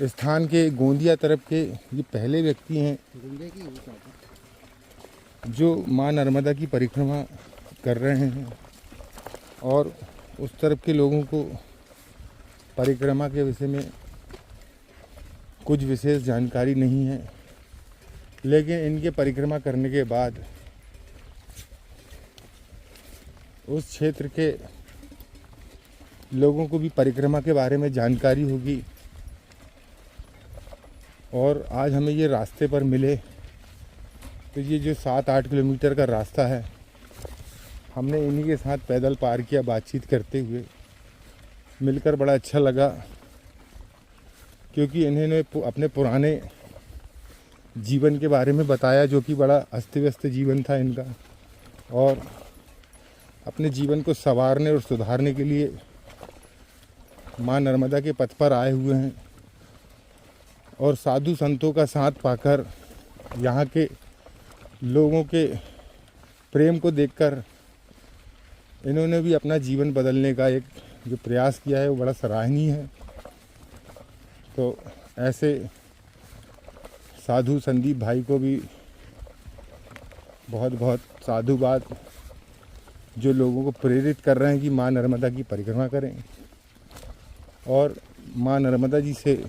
स्थान के गोंदिया तरफ के ये पहले व्यक्ति हैं जो माँ नर्मदा की परिक्रमा कर रहे हैं। और उस तरफ के लोगों को परिक्रमा के विषय में कुछ विशेष जानकारी नहीं है, लेकिन इनके परिक्रमा करने के बाद उस क्षेत्र के लोगों को भी परिक्रमा के बारे में जानकारी होगी। और आज हमें ये रास्ते पर मिले तो ये जो 7-8 किलोमीटर का रास्ता है, हमने इन्हीं के साथ पैदल पार किया बातचीत करते हुए। मिलकर बड़ा अच्छा लगा, क्योंकि इन्होंने अपने पुराने जीवन के बारे में बताया, जो कि बड़ा अस्त व्यस्त जीवन था इनका, और अपने जीवन को संवारने और सुधारने के लिए माँ नर्मदा के पथ पर आए हुए हैं। और साधु संतों का साथ पाकर, यहाँ के लोगों के प्रेम को देखकर इन्होंने भी अपना जीवन बदलने का एक जो प्रयास किया है वो बड़ा सराहनीय है। तो ऐसे साधु संदीप भाई को भी बहुत बहुत साधुवाद, जो लोगों को प्रेरित कर रहे हैं कि माँ नर्मदा की परिक्रमा करें। और माँ नर्मदा जी से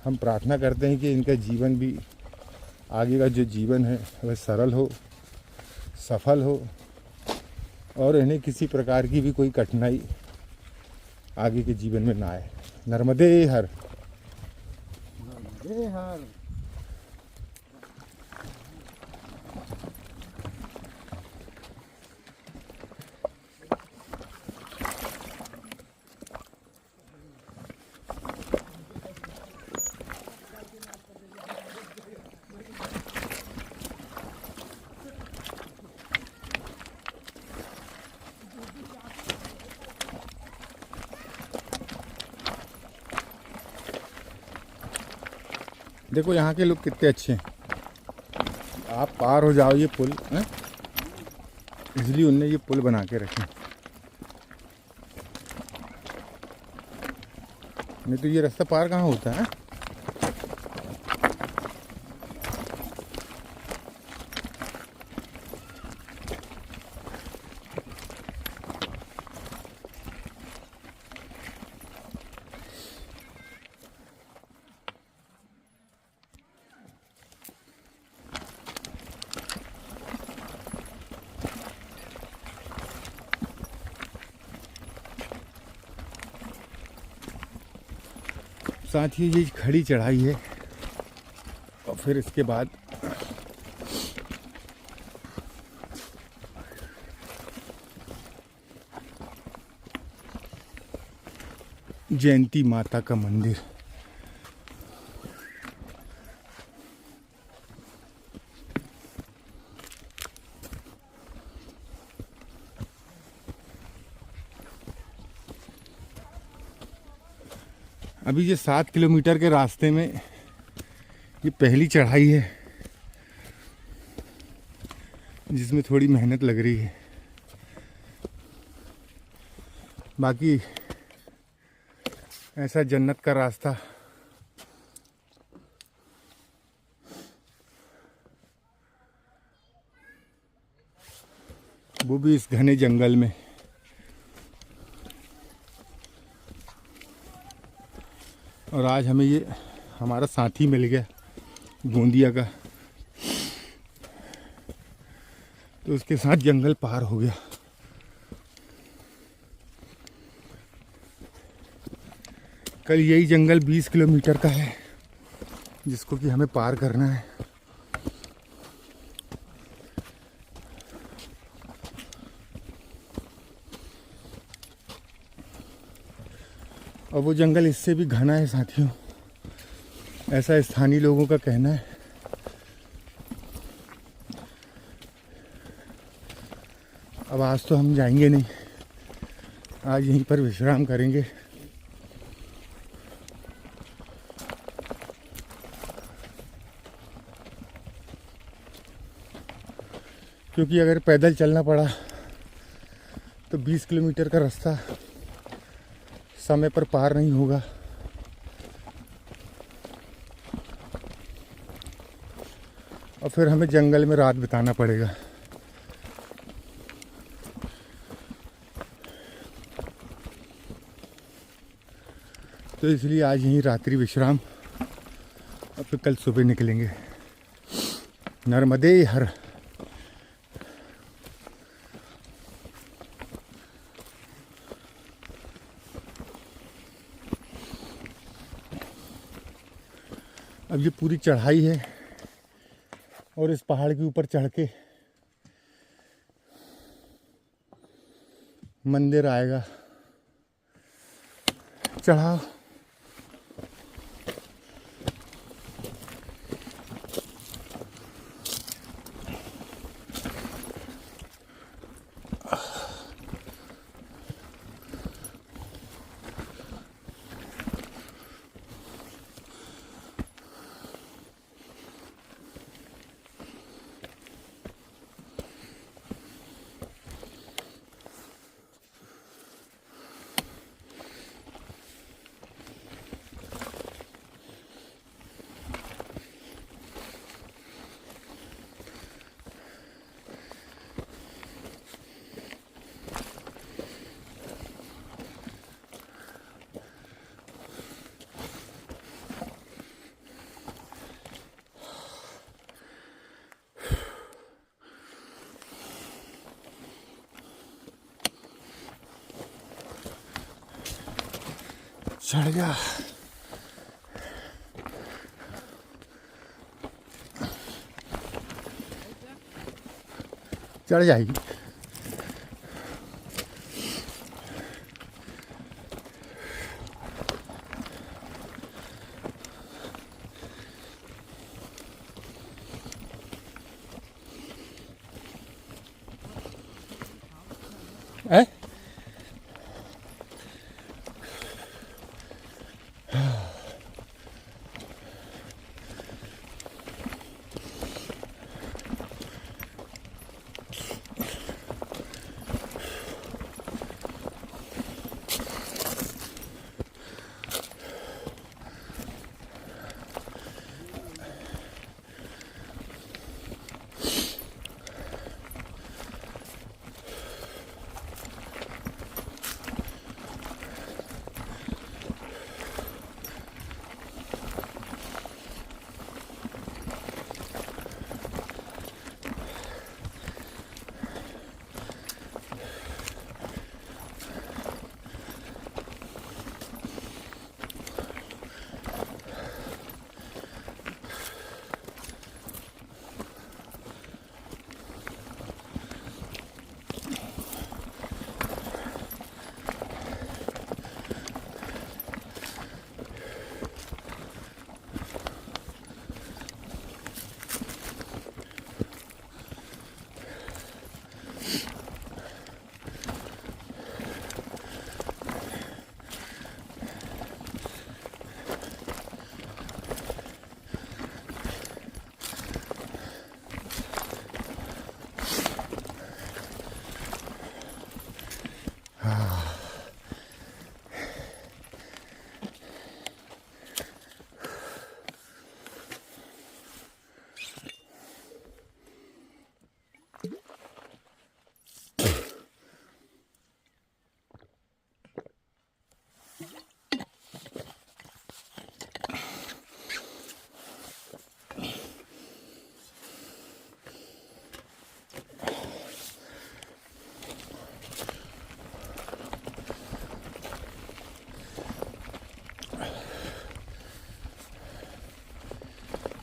हम प्रार्थना करते हैं कि इनका जीवन भी, आगे का जो जीवन है वह सरल हो, सफल हो, और इन्हें किसी प्रकार की भी कोई कठिनाई आगे के जीवन में ना आए। नर्मदे हर। देखो यहाँ के लोग कितने अच्छे हैं। आप पार हो जाओ ये पुल, इसलिए उनने ये पुल बना के रखे, नहीं तो ये रास्ता पार कहाँ होता है। साथ ही ये खड़ी चढ़ाई है, और फिर इसके बाद जयंती माता का मंदिर। अभी ये 7 किलोमीटर के रास्ते में ये पहली चढ़ाई है, जिसमें थोड़ी मेहनत लग रही है। बाकी ऐसा जन्नत का रास्ता वो भी इस घने जंगल में। और आज हमें ये हमारा साथी मिल गया गोंदिया का, तो उसके साथ जंगल पार हो गया। कल यही जंगल 20 किलोमीटर का है, जिसको कि हमें पार करना है। और वो जंगल इससे भी घना है साथियों, ऐसा स्थानीय लोगों का कहना है। अब आज तो हम जाएंगे नहीं, आज यहीं पर विश्राम करेंगे। क्योंकि अगर पैदल चलना पड़ा तो 20 किलोमीटर का रास्ता समय पर पार नहीं होगा। और फिर हमें जंगल में रात बिताना पड़ेगा। तो इसलिए आज यहीं रात्रि विश्राम, और फिर कल सुबह निकलेंगे। नर्मदे हर। अब ये पूरी चढ़ाई है और इस पहाड़ के ऊपर चढ़ के मंदिर आएगा। चढ़ाओ। चढ़ गया। चढ़ जाएगी। ए?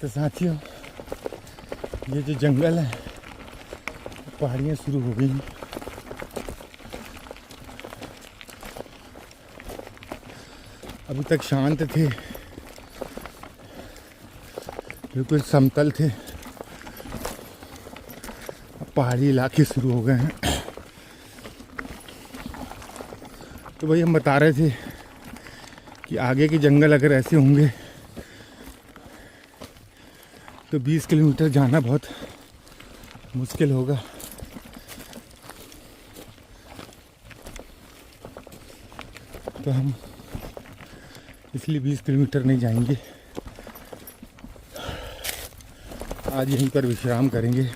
तो साथियों, ये जो जंगल है, पहाड़ियाँ शुरू हो गई हैं। अभी तक शांत थे, बिल्कुल समतल थे। अब पहाड़ी इलाके शुरू हो गए हैं। तो भाई हम बता रहे थे कि आगे के जंगल अगर ऐसे होंगे तो 20 किलोमीटर जाना बहुत मुश्किल होगा। तो हम इसलिए 20 किलोमीटर नहीं जाएंगे, आज यहीं पर विश्राम करेंगे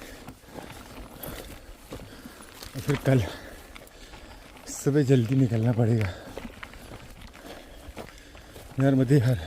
और फिर कल सुबह जल्दी निकलना पड़ेगा। नर्मदे हर।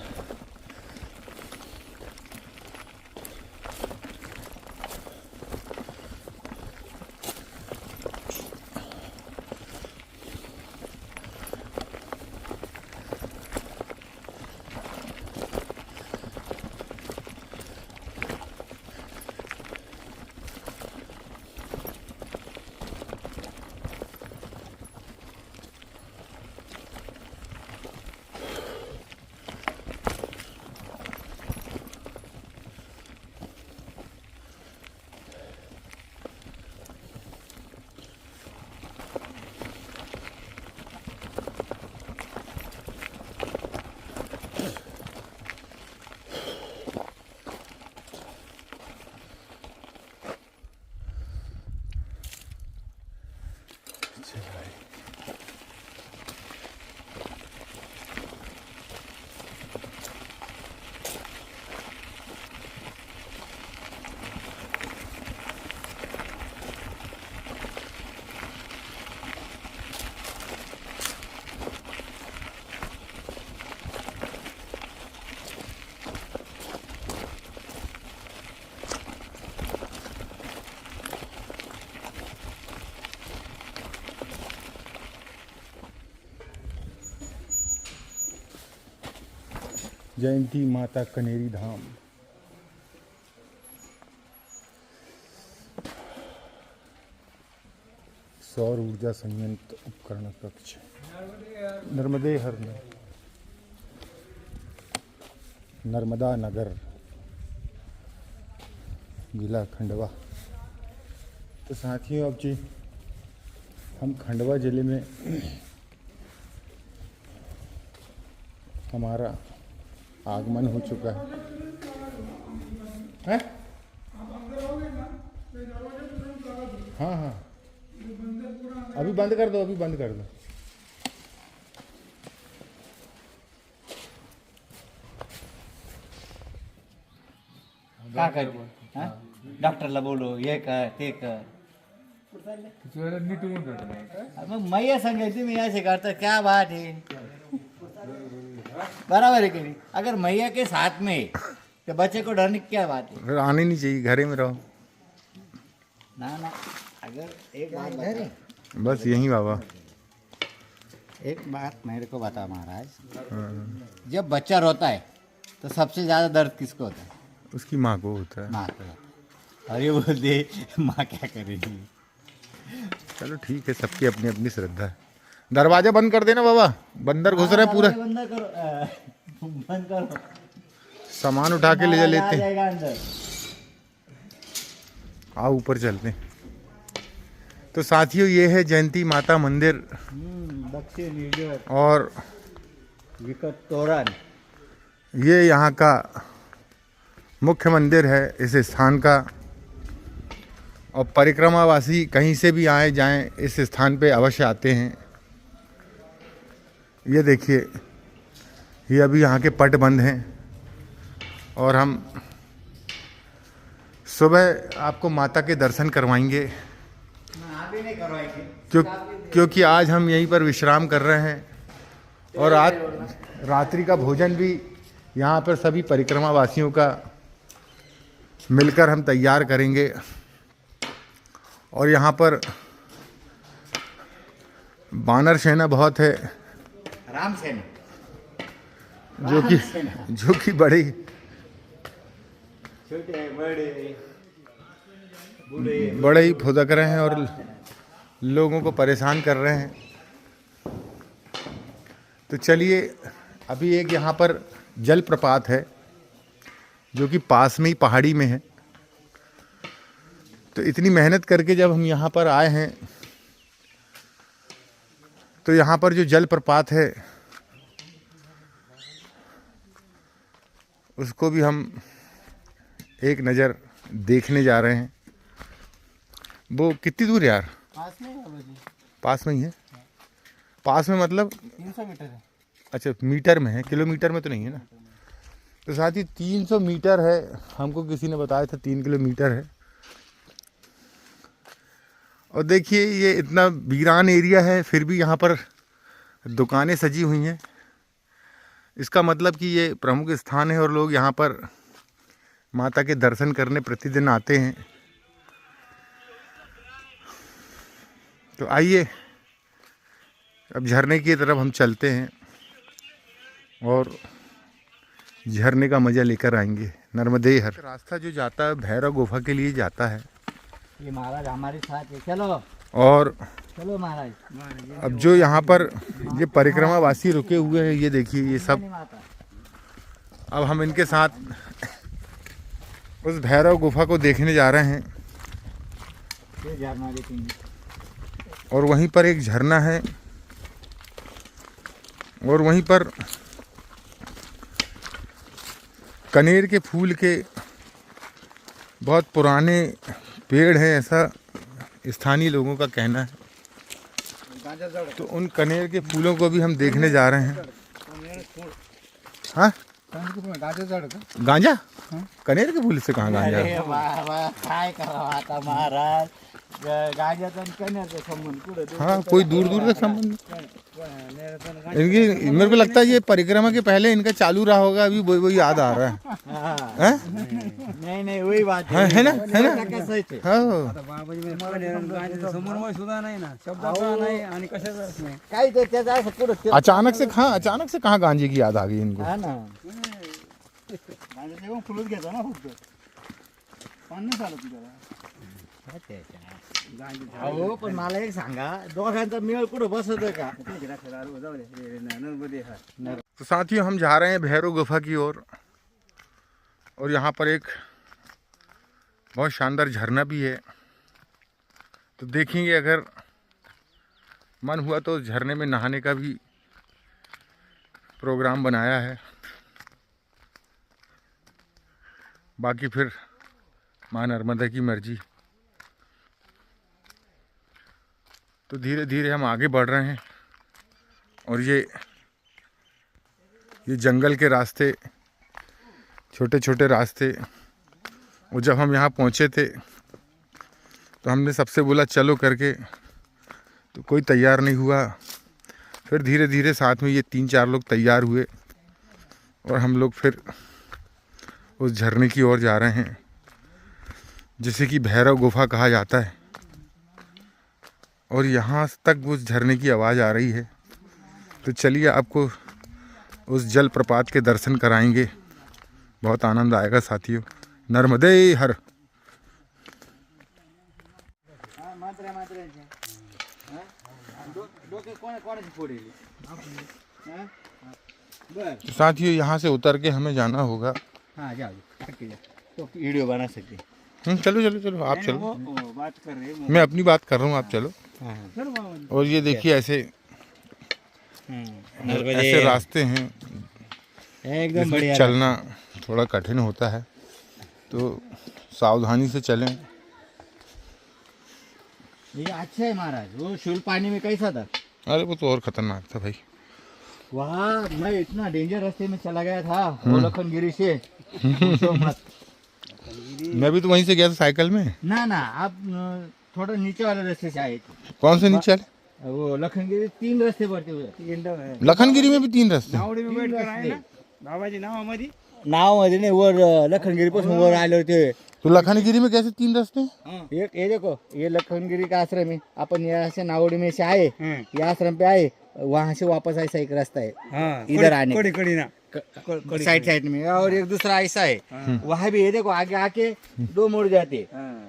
जयंती माता कनेरी धाम। सौर ऊर्जा संयंत्र उपकरण कक्ष नर्मदे हर नर्मदा नगर जिला खंडवा। तो साथियों अब जी हम खंडवा ज़िले में हमारा आगमन हो चुका है? हाँ हाँ अभी बंद कर दो, अभी बंद कर दो। क्या कर डॉक्टर ला बोलो ये कर ते कर मग मैया सांगायची मी ऐसे करता क्या बात है। बराबर है कि नहीं? अगर मैया के साथ में है, तो बच्चे को डरने की क्या बात है? फिर आने नहीं चाहिए, घरे में रहो। ना ना अगर एक बात बता, बस यही बाबा। एक बात मेरे को बता महाराज, जब बच्चा रोता है तो सबसे ज्यादा दर्द किसको होता है? उसकी माँ को होता है। माँ को। और ये बोलते माँ क्या करेगी? चलो ठीक है, सबकी अपनी अपनी श्रद्धा है। दरवाजा बंद कर देना बाबा, बंदर घुस रहे हैं पूरा। बंद करो बंद करो, सामान उठा के ले जा लेते हैं। जाएगा अंदर। आओ ऊपर चलते हैं। तो साथियों ये है जयंती माता मंदिर दक्षिण निर्जर और विकट तोरण। ये यहाँ का मुख्य मंदिर है इस स्थान का। और परिक्रमावासी कहीं से भी आए जाएं इस स्थान पे अवश्य आते हैं। ये देखिए, ये अभी यहाँ के पट बंद हैं और हम सुबह आपको माता के दर्शन करवाएंगे, क्योंकि आज हम यहीं पर विश्राम कर रहे हैं। और आज रात्रि का भोजन भी यहाँ पर सभी परिक्रमावासियों का मिलकर हम तैयार करेंगे। और यहाँ पर बानर सेना बहुत है, राम सेना, जो कि बड़े छोटे बड़े बड़े ही फुदक रहे हैं और लोगों को परेशान कर रहे हैं। तो चलिए, अभी एक यहाँ पर जलप्रपात है जो कि पास में ही पहाड़ी में है। तो इतनी मेहनत करके जब हम यहाँ पर आए हैं तो यहाँ पर जो जलप्रपात है उसको भी हम एक नज़र देखने जा रहे हैं। वो कितनी दूर है यार? पास में है बाबूजी, पास में ही है। पास में मतलब 300 मीटर है। अच्छा मीटर में है, किलोमीटर में तो नहीं है ना। तो साथ ही 300 मीटर है, हमको किसी ने बताया था 3 किलोमीटर है। और देखिए ये इतना वीरान एरिया है, फिर भी यहाँ पर दुकानें सजी हुई हैं। इसका मतलब कि ये प्रमुख स्थान है और लोग यहाँ पर माता के दर्शन करने प्रतिदिन आते हैं। तो आइए अब झरने की तरफ हम चलते हैं और झरने का मज़ा लेकर आएंगे। नर्मदे हर रास्ता जो जाता है भैरव गुफा के लिए जाता है। ये महाराज हमारे साथ है, चलो और चलो महाराज। अब जो यहाँ पर ये परिक्रमावासी रुके हुए हैं, ये देखिए ये सब। अब हम इनके साथ उस भैरव गुफा को देखने जा रहे हैं। ये झरना देखेंगे और वहीं पर एक झरना है और वहीं पर कनेर के फूल के बहुत पुराने पेड़ हैं, ऐसा स्थानीय लोगों का कहना है। तो उन कनेर के फूलों को भी हम देखने जा रहे हैं। हाँ गांजा? कनेर के फूल से कहाँ गांजा? अरे वाह वाह, काय करवाता महाराज, गांजा तो कनेर के संबंध पूरे दूर हाँ, कोई दूर दूर तक संबंध। इनकी मेरे को लगता है ये परिक्रमा के पहले इनका चालू रहा होगा, अभी वही याद आ रहा है। हैं? नहीं नहीं वही बात है ना? है ना? कसं आहे ते? हाँ। समन्वय सुद्धा नाही ना, शब्दाचा नाही आणि कशाचाच नाही. काही ते त्याचा असं पुढं अचानक से कहाँ गांजे की याद आ गई इनको? हा ना फुलच घ्यायचा ना फक्त पान नाही चालत तुझ्याला. अहो पण मला एक सांगा, दोघांचा मेळ कुठं बसत का? जाऊ दे नर्मदे हा. तो साथियों हम जा रहे हैं भैरव गुफा की ओर और यहाँ पर एक बहुत शानदार झरना भी है। तो देखेंगे, अगर मन हुआ तो झरने में नहाने का भी प्रोग्राम बनाया है। बाकी फिर माँ नर्मदा की मर्जी। तो धीरे धीरे हम आगे बढ़ रहे हैं और ये जंगल के रास्ते, छोटे छोटे रास्ते। और जब हम यहाँ पहुँचे थे तो हमने सबसे बोला चलो करके, तो कोई तैयार नहीं हुआ। फिर धीरे धीरे साथ में ये 3-4 लोग तैयार हुए और हम लोग फिर उस झरने की ओर जा रहे हैं, जिसे कि भैरव गुफा कहा जाता है। और यहाँ तक उस झरने की आवाज़ आ रही है। तो चलिए आपको उस जल प्रपात के दर्शन कराएंगे, बहुत आनंद आएगा साथियों। नर्मदे हर। तो साथियों यहाँ से उतर के हमें जाना होगा। हाँ जाओ, तो वीडियो बना सकते। चलो चलो चलो, आप चलो, बात कर रहे हैं मैं अपनी बात कर रहा हूँ, आप चलो। हाँ। और ये देखिए ऐसे ऐसे रास्ते हैं एकदम जिसमें बढ़िया। चलना थोड़ा कठिन होता है, तो सावधानी से चलें। ये अच्छा है महाराज। वो शुल पानी में कैसा था? अरे वो तो और खतरनाक था भाई। वहाँ मैं इतना डेंजर रास्ते में चला गया था, वो लखनगिरी से। पूछो मत। मैं भी तो वहीं से गया था साइकिल में। ना ना, आप थोड़ा नीचे वाले रास्ते से आए थे। कौन से नीचे वाले? वो लखनगिरी 3 रास्ते पड़ते हुए। लखनगिरी में भी 3 रास्ते। नावडी में बैठ कर आहे ना बाबाजी नावामध्ये. नाव मध्ये नाही, वर लखनगिरी पासून वर आले होते। तो लखनगिरी में कैसे 3 रास्ते? एक ये देखो, ये लखनगिरी का आश्रम है। अपन यहाँ से नावड़ी में से आए, ये आश्रम पे आए, वहाँ से वापस ऐसा एक रास्ता है इधर आने कड़ी कड़ी ना साइड साइड में। और एक दूसरा ऐसा है, वहाँ भी ये देखो आगे आके 2 मोड़ जाते।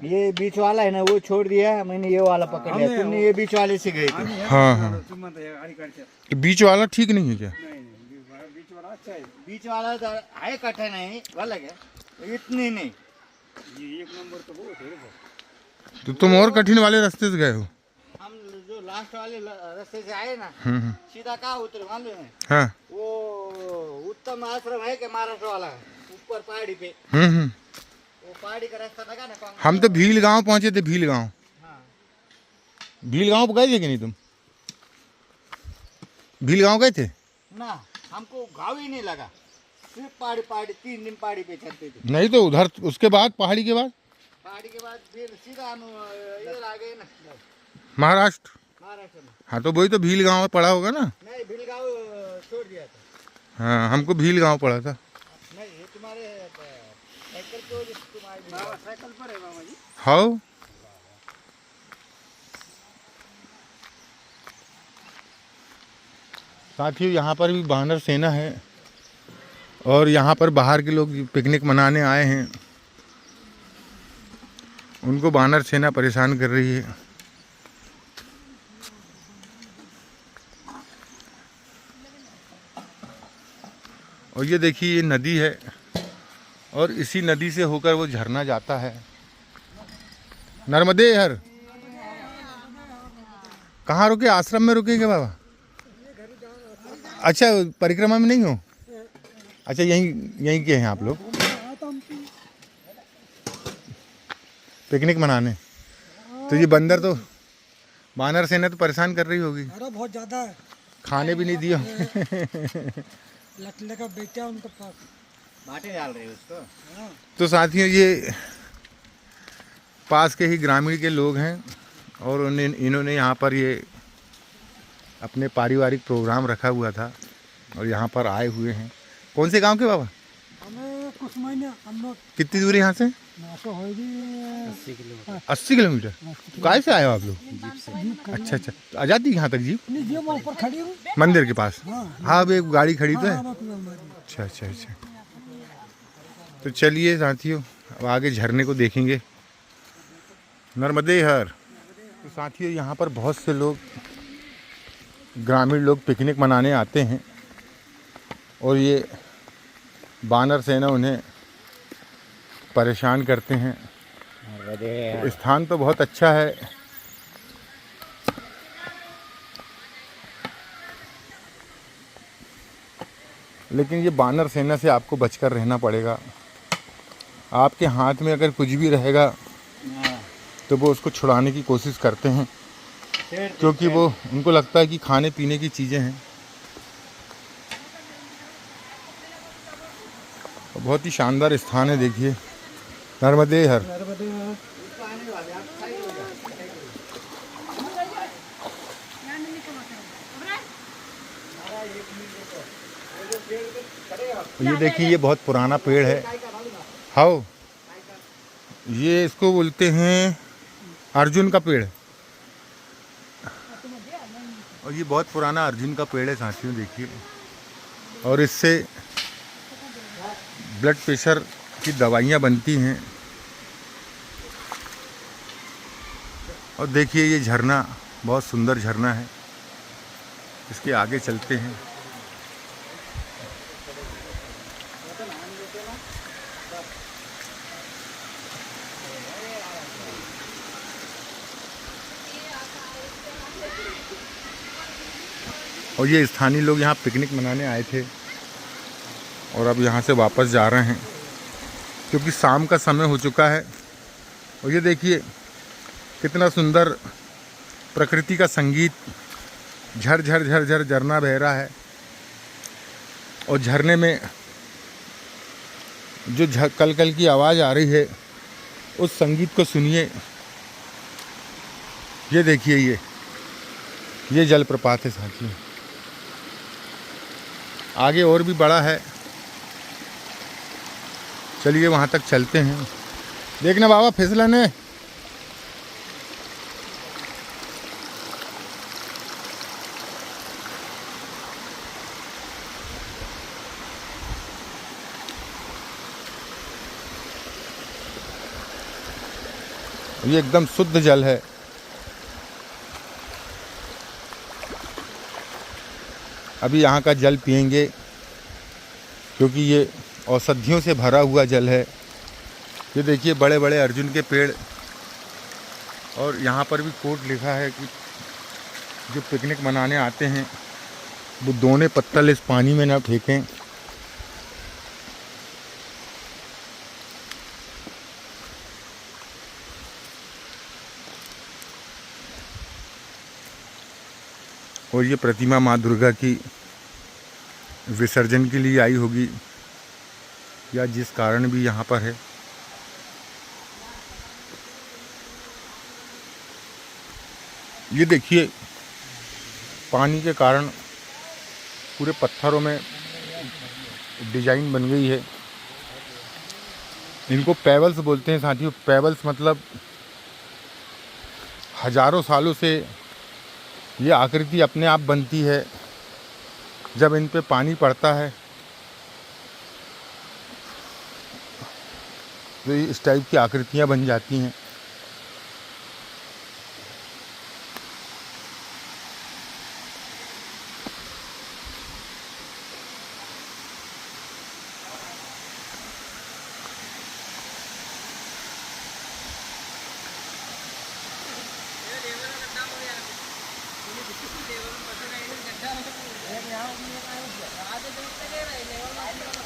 ये बीच वाला है ना, वो छोड़ दिया, मैंने ये वाला पकड़ लिया। तुमने ये बीच वाले से गए थे। हाँ हाँ, तो बीच वाला ठीक नहीं है क्या? बीच वाला अच्छा है. बीच वाला तो आहे कठीण आहे, वाला क्या इतनी नहीं। ये एक नंबर तो बहुत है. तो तुम और कठिन वाले रास्ते से गए हो? हम जो लास्ट वाले रास्ते से आए ना, सीधा कहाँ उतरे मालूम है? हाँ। वो उत्तम आश्रम है क्या महाराष्ट्र वाला, ऊपर पहाड़ी पे। वो पहाड़ी का रास्ता लगा ना कौन? हम तो भील गांव पहुंचे थे। भील गांव, हाँ। भील गांव गए थे कि नहीं तुम? भील गांव गए थे ना, हमको गाँव ही नहीं लगा, सिर्फ पहाड़ी पहाड़ी 3 दिन पहाड़ी पे चलते थे। नहीं? तो उधर उसके बाद पहाड़ी के बाद फिर सीधा हम इधर आ गए ना महाराष्ट्र। महाराष्ट्र में। हाँ तो वही तो भील गांव में पड़ा होगा ना। नहीं, भिलगांव छोड़ दिया था। हाँ, हमको भील गांव पड़ा था। नहीं, ये तुम्हारे साइकिल पे हो, तुम्हारी साइकिल पर है मामा जी. हाँ, साथियों यहाँ पर भी वानर सेना है और यहाँ पर बाहर के लोग पिकनिक मनाने आए हैं, उनको वानर सेना परेशान कर रही है। और ये देखिए, ये नदी है और इसी नदी से होकर वो झरना जाता है। नर्मदे हर। कहाँ रुके? आश्रम में रुके क्या बाबा? अच्छा, परिक्रमा में नहीं हो? अच्छा, यहीं के हैं आप लोग पिकनिक मनाने? तो ये बंदर तो, वानर सेना तो परेशान कर रही होगी। अरे बहुत ज़्यादा है, खाने भी नहीं दिया। लकले का बेटा उनके पास। बाटे डाल रहे हैं उसको। तो साथियों, ये पास के ही ग्रामीण के लोग हैं और इन्होंने यहाँ पर ये अपने पारिवारिक प्रोग्राम रखा हुआ था और यहाँ पर आए हुए हैं। कौन से गांव के बाबा? हमें कुछ महीने हम लोग कितनी दूर है यहाँ से? 80 किलोमीटर। काय से आए हो आप लोग? अच्छा अच्छा, तो आ जाती है यहाँ तक जीप? नहीं, जो मैं ऊपर खड़ी हूँ। मंदिर के पास? हाँ, अब एक गाड़ी खड़ी तो है। हाँ, हमारी। अच्छा अच्छा अच्छा। तो चलिए साथियों, अब आगे झरने को देखेंगे। नर्मदे हर। तो साथियों, यहाँ पर बहुत से लोग, ग्रामीण लोग पिकनिक मनाने आते हैं और ये बानर सेना उन्हें परेशान करते हैं। तो स्थान तो बहुत अच्छा है, लेकिन ये बानर सेना से आपको बचकर रहना पड़ेगा। आपके हाथ में अगर कुछ भी रहेगा तो वो उसको छुड़ाने की कोशिश करते हैं, क्योंकि वो उनको लगता है कि खाने पीने की चीज़ें हैं। बहुत ही शानदार स्थान है, देखिए, नर्मदे हर। ये देखिए, ये बहुत पुराना पेड़ है। हाउ, ये इसको बोलते हैं अर्जुन का पेड़, और ये बहुत पुराना अर्जुन का पेड़ है साथियों, देखिए। और इससे ब्लड प्रेशर की दवाइयाँ बनती हैं। और देखिए, ये झरना बहुत सुंदर झरना है। इसके आगे चलते हैं। और ये स्थानीय लोग यहाँ पिकनिक मनाने आए थे और अब यहाँ से वापस जा रहे हैं, क्योंकि शाम का समय हो चुका है। और ये देखिए, कितना सुंदर प्रकृति का संगीत, झर झर झर झर झरना बह रहा है। और झरने में जो कल कल की आवाज़ आ रही है, उस संगीत को सुनिए। ये देखिए, ये जलप्रपात है साथियों। आगे और भी बड़ा है, चलिए वहाँ तक चलते हैं। देखना बाबा, फिसलन है। ये एकदम शुद्ध जल है। अभी यहाँ का जल पिएंगे, क्योंकि ये औषधियों से भरा हुआ जल है। ये देखिए, बड़े बड़े अर्जुन के पेड़। और यहाँ पर भी कोट लिखा है कि जो पिकनिक मनाने आते हैं वो दोने पत्तल इस पानी में ना फेंकें। और ये प्रतिमा माँ दुर्गा की विसर्जन के लिए आई होगी, या जिस कारण भी यहाँ पर है। ये देखिए, पानी के कारण पूरे पत्थरों में डिजाइन बन गई है। इनको पेबल्स बोलते हैं साथियों। पेबल्स मतलब हजारों सालों से ये आकृति अपने आप बनती है। जब इन पे पानी पड़ता है तो इस टाइप की आकृतियाँ बन जाती हैं।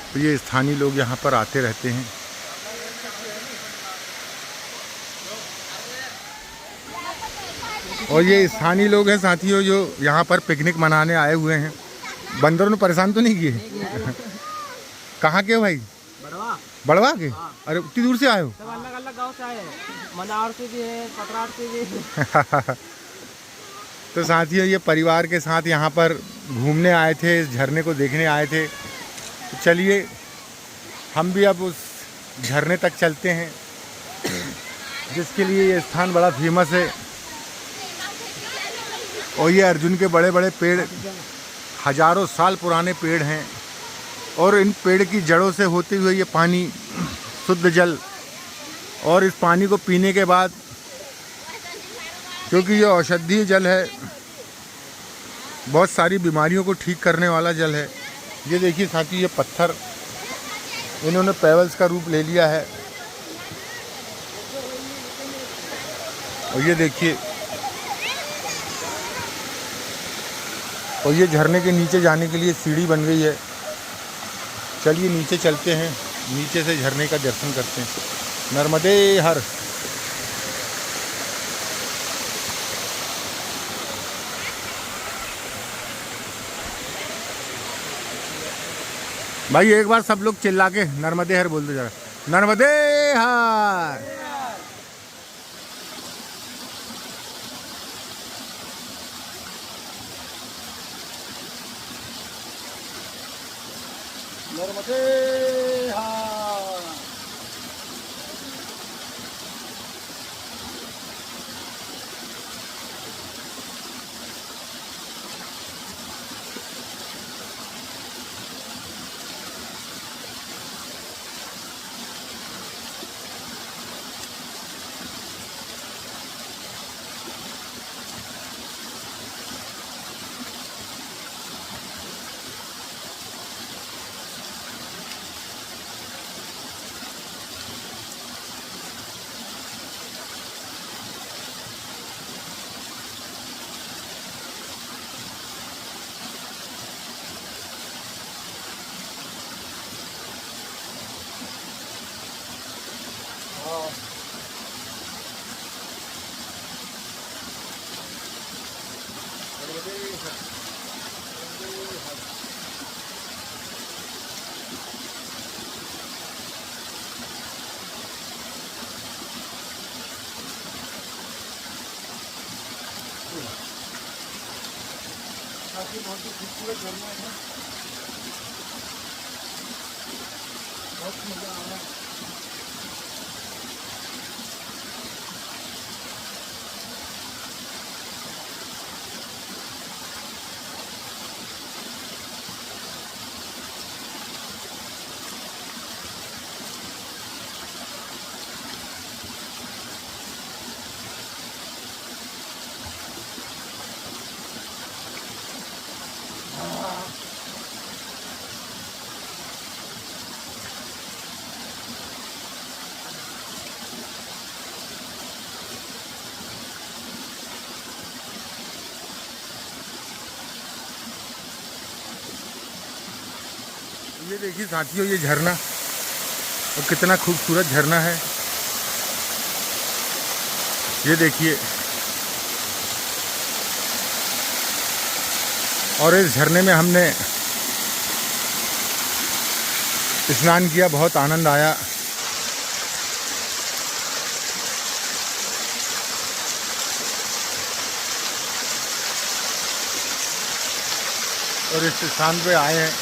तो ये स्थानीय लोग यहाँ पर आते रहते हैं। और ये स्थानीय लोग हैं साथियों, जो यहाँ पर पिकनिक मनाने आए हुए हैं। बंदरों ने परेशान तो नहीं किए? कहाँ के हो भाई? बड़वा के? अरे उतनी दूर से आए हो? सब अलग अलग गांव से आए हैं, मनार से भी है, पतराट से भी। तो साथियों, ये परिवार के साथ यहाँ पर घूमने आए थे, इस झरने को देखने आए थे। तो चलिए हम भी अब उस झरने तक चलते हैं, जिसके लिए ये स्थान बड़ा फेमस है। और ये अर्जुन के बड़े बड़े पेड़, हजारों साल पुराने पेड़ हैं, और इन पेड़ की जड़ों से होते हुए ये पानी शुद्ध जल। और इस पानी को पीने के बाद, क्योंकि ये औषधीय जल है, बहुत सारी बीमारियों को ठीक करने वाला जल है। ये देखिए साथी, ये पत्थर इन्होंने पेवल्स का रूप ले लिया है। और ये देखिए, और ये झरने के नीचे जाने के लिए सीढ़ी बन गई है। चलिए नीचे चलते हैं, नीचे से झरने का दर्शन करते हैं। नर्मदे हर। भाई एक बार सब लोग चिल्ला के नर्मदे हर बोल दो जरा, नर्मदे हर। नर्मदे हर। बहुत ही खूबसूरत झरना है, बहुत मजा आ रहा है। ये देखिए साथियों, ये झरना, और कितना खूबसूरत झरना है। ये देखिए, और इस झरने में हमने स्नान किया, बहुत आनंद आया। और इस स्थान पे आए हैं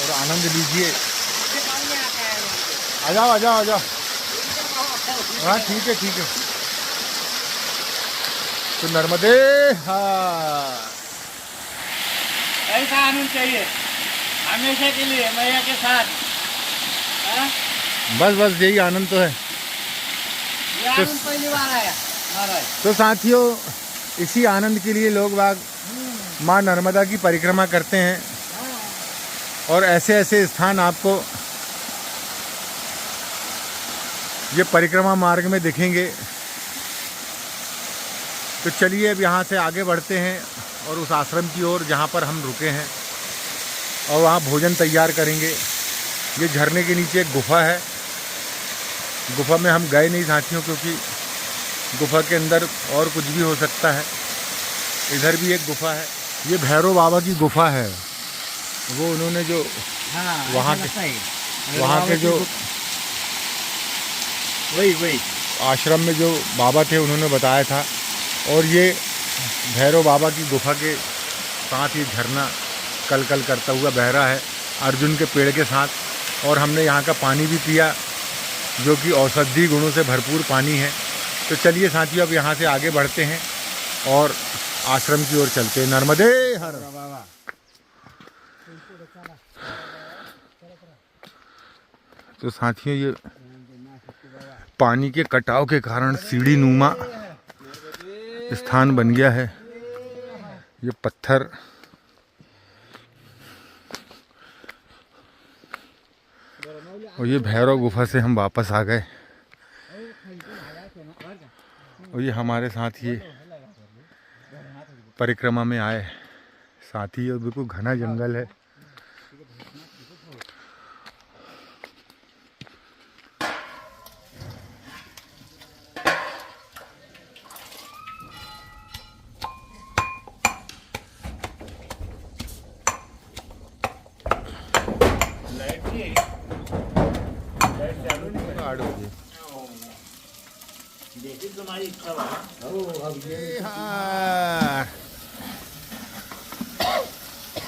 और आनंद लीजिए। आ जाओ आ जाओ आ जाओ। हाँ ठीक है ठीक है। तो नर्मदे हाँ, ऐसा आनंद चाहिए हमेशा के लिए मैया के साथ। बस बस यही आनंद तो है। ये आनंद पहली बार आया महाराज। तो साथियों, इसी आनंद के लिए लोग बाग माँ नर्मदा की परिक्रमा करते हैं, और ऐसे ऐसे स्थान आपको ये परिक्रमा मार्ग में दिखेंगे। तो चलिए अब यहाँ से आगे बढ़ते हैं और उस आश्रम की ओर जहाँ पर हम रुके हैं, और वहाँ भोजन तैयार करेंगे। ये झरने के नीचे एक गुफा है। गुफा में हम गए नहीं साथियों, क्योंकि गुफा के अंदर और कुछ भी हो सकता है। इधर भी एक गुफा है, ये भैरव बाबा की गुफा है। वो उन्होंने जो वहाँ के जो वही आश्रम में जो बाबा थे उन्होंने बताया था। और ये भैरव बाबा की गुफा के साथ ये झरना कल कल करता हुआ बह रहा है अर्जुन के पेड़ के साथ। और हमने यहाँ का पानी भी पिया, जो कि औषधि गुणों से भरपूर पानी है। तो चलिए साथियों, अब यहाँ से आगे बढ़ते हैं और आश्रम की ओर चलते हैं। नर्मदे हर। तो साथियों ये पानी के कटाव के कारण सीढ़ी नुमा स्थान बन गया है। ये पत्थर और ये भैरव गुफा से हम वापस आ गए और ये हमारे साथ ये परिक्रमा में आए साथी। और बिल्कुल घना जंगल है।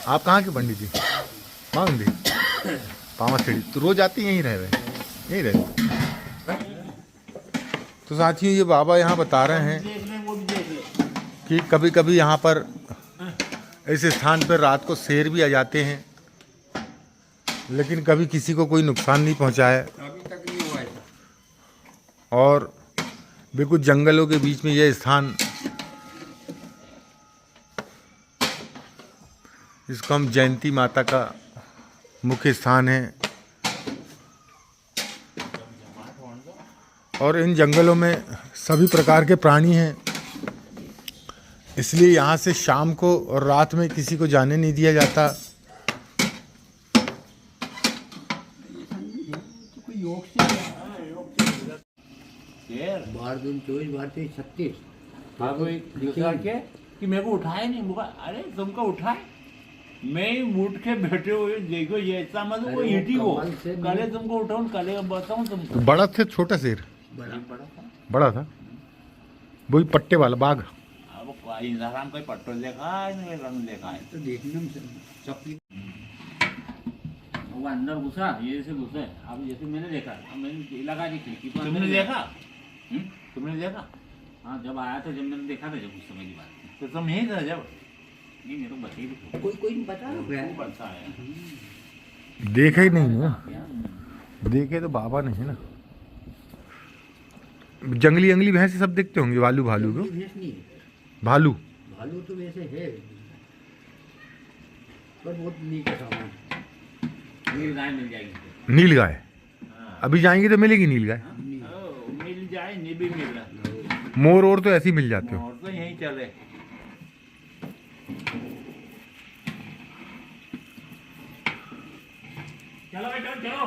आप कहाँ के पंडित जी? मांगदी पामाखेड़ी। तो रोज आती यहीं रह रहे यहीं रहे। तो साथियों ये बाबा यहाँ बता रहे हैं कि कभी कभी यहाँ पर ऐसे स्थान पर रात को शेर भी आ जाते हैं, लेकिन कभी किसी को कोई नुकसान नहीं पहुँचाया। और बिल्कुल जंगलों के बीच में यह स्थान, इसको हम जयंती माता का मुख्य स्थान है। और इन जंगलों में सभी प्रकार के प्राणी हैं, इसलिए यहाँ से शाम को और रात में किसी को जाने नहीं दिया जाता। बार 24 बार 36 दूसरा के कि मेरे को उठाए नहीं। मुझे अरे तुमको उठाए, मैं उठ के बैठे हुए देखो ये ऐसा मत वो ईटी हो कले तुमको उठाऊं कले बताऊं तुमको। बड़ा था छोटा शेर? बड़ा था। वही पट्टे वाला बाघ। अब इंसान कोई पट्टो देखा है नहीं रंग देखा है तो देखने में चौकी वो अंदर घुसा ये जैसे घुसे। अब जैसे मैंने देखा, अब मैंने लगा दी खिड़की पर। तुमने देखा? तुमने देखा? हाँ जब आया था, जब मैंने देखा था, जब उस समय की बात। तो तुम यही था जब? नहीं मेरे को बताइए। कोई बता रहा बता है देखे ही नहीं है। देखे तो बाबा नहीं ना। जंगली जंगली भैंस सब देखते होंगे, भालू भालू को। भालू भालू तो वैसे है पर बहुत नीक है सामान। नील गाय मिल जाएगी। नील गाय अभी जाएंगे तो मिलेगी नील गाय। मिल जाए नहीं भी मिल रहा। मोर और तो ऐसे ही मिल जाते हो। और तो यहीं चले। चलो बेटा चलो।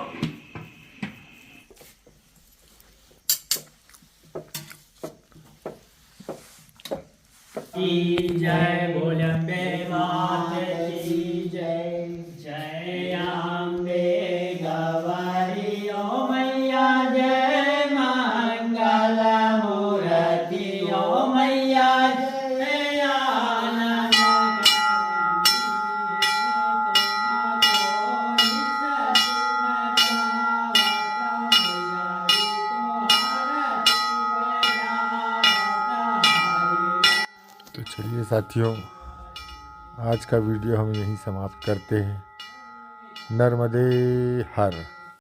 जय बोलंबे माते की जय। जय अम्बे गवारी ओ मैया जय मंगल मूर्ति ओ मैया जय आनंद तो चलिए साथियों, आज का वीडियो हम यहीं समाप्त करते हैं। नर्मदे हर।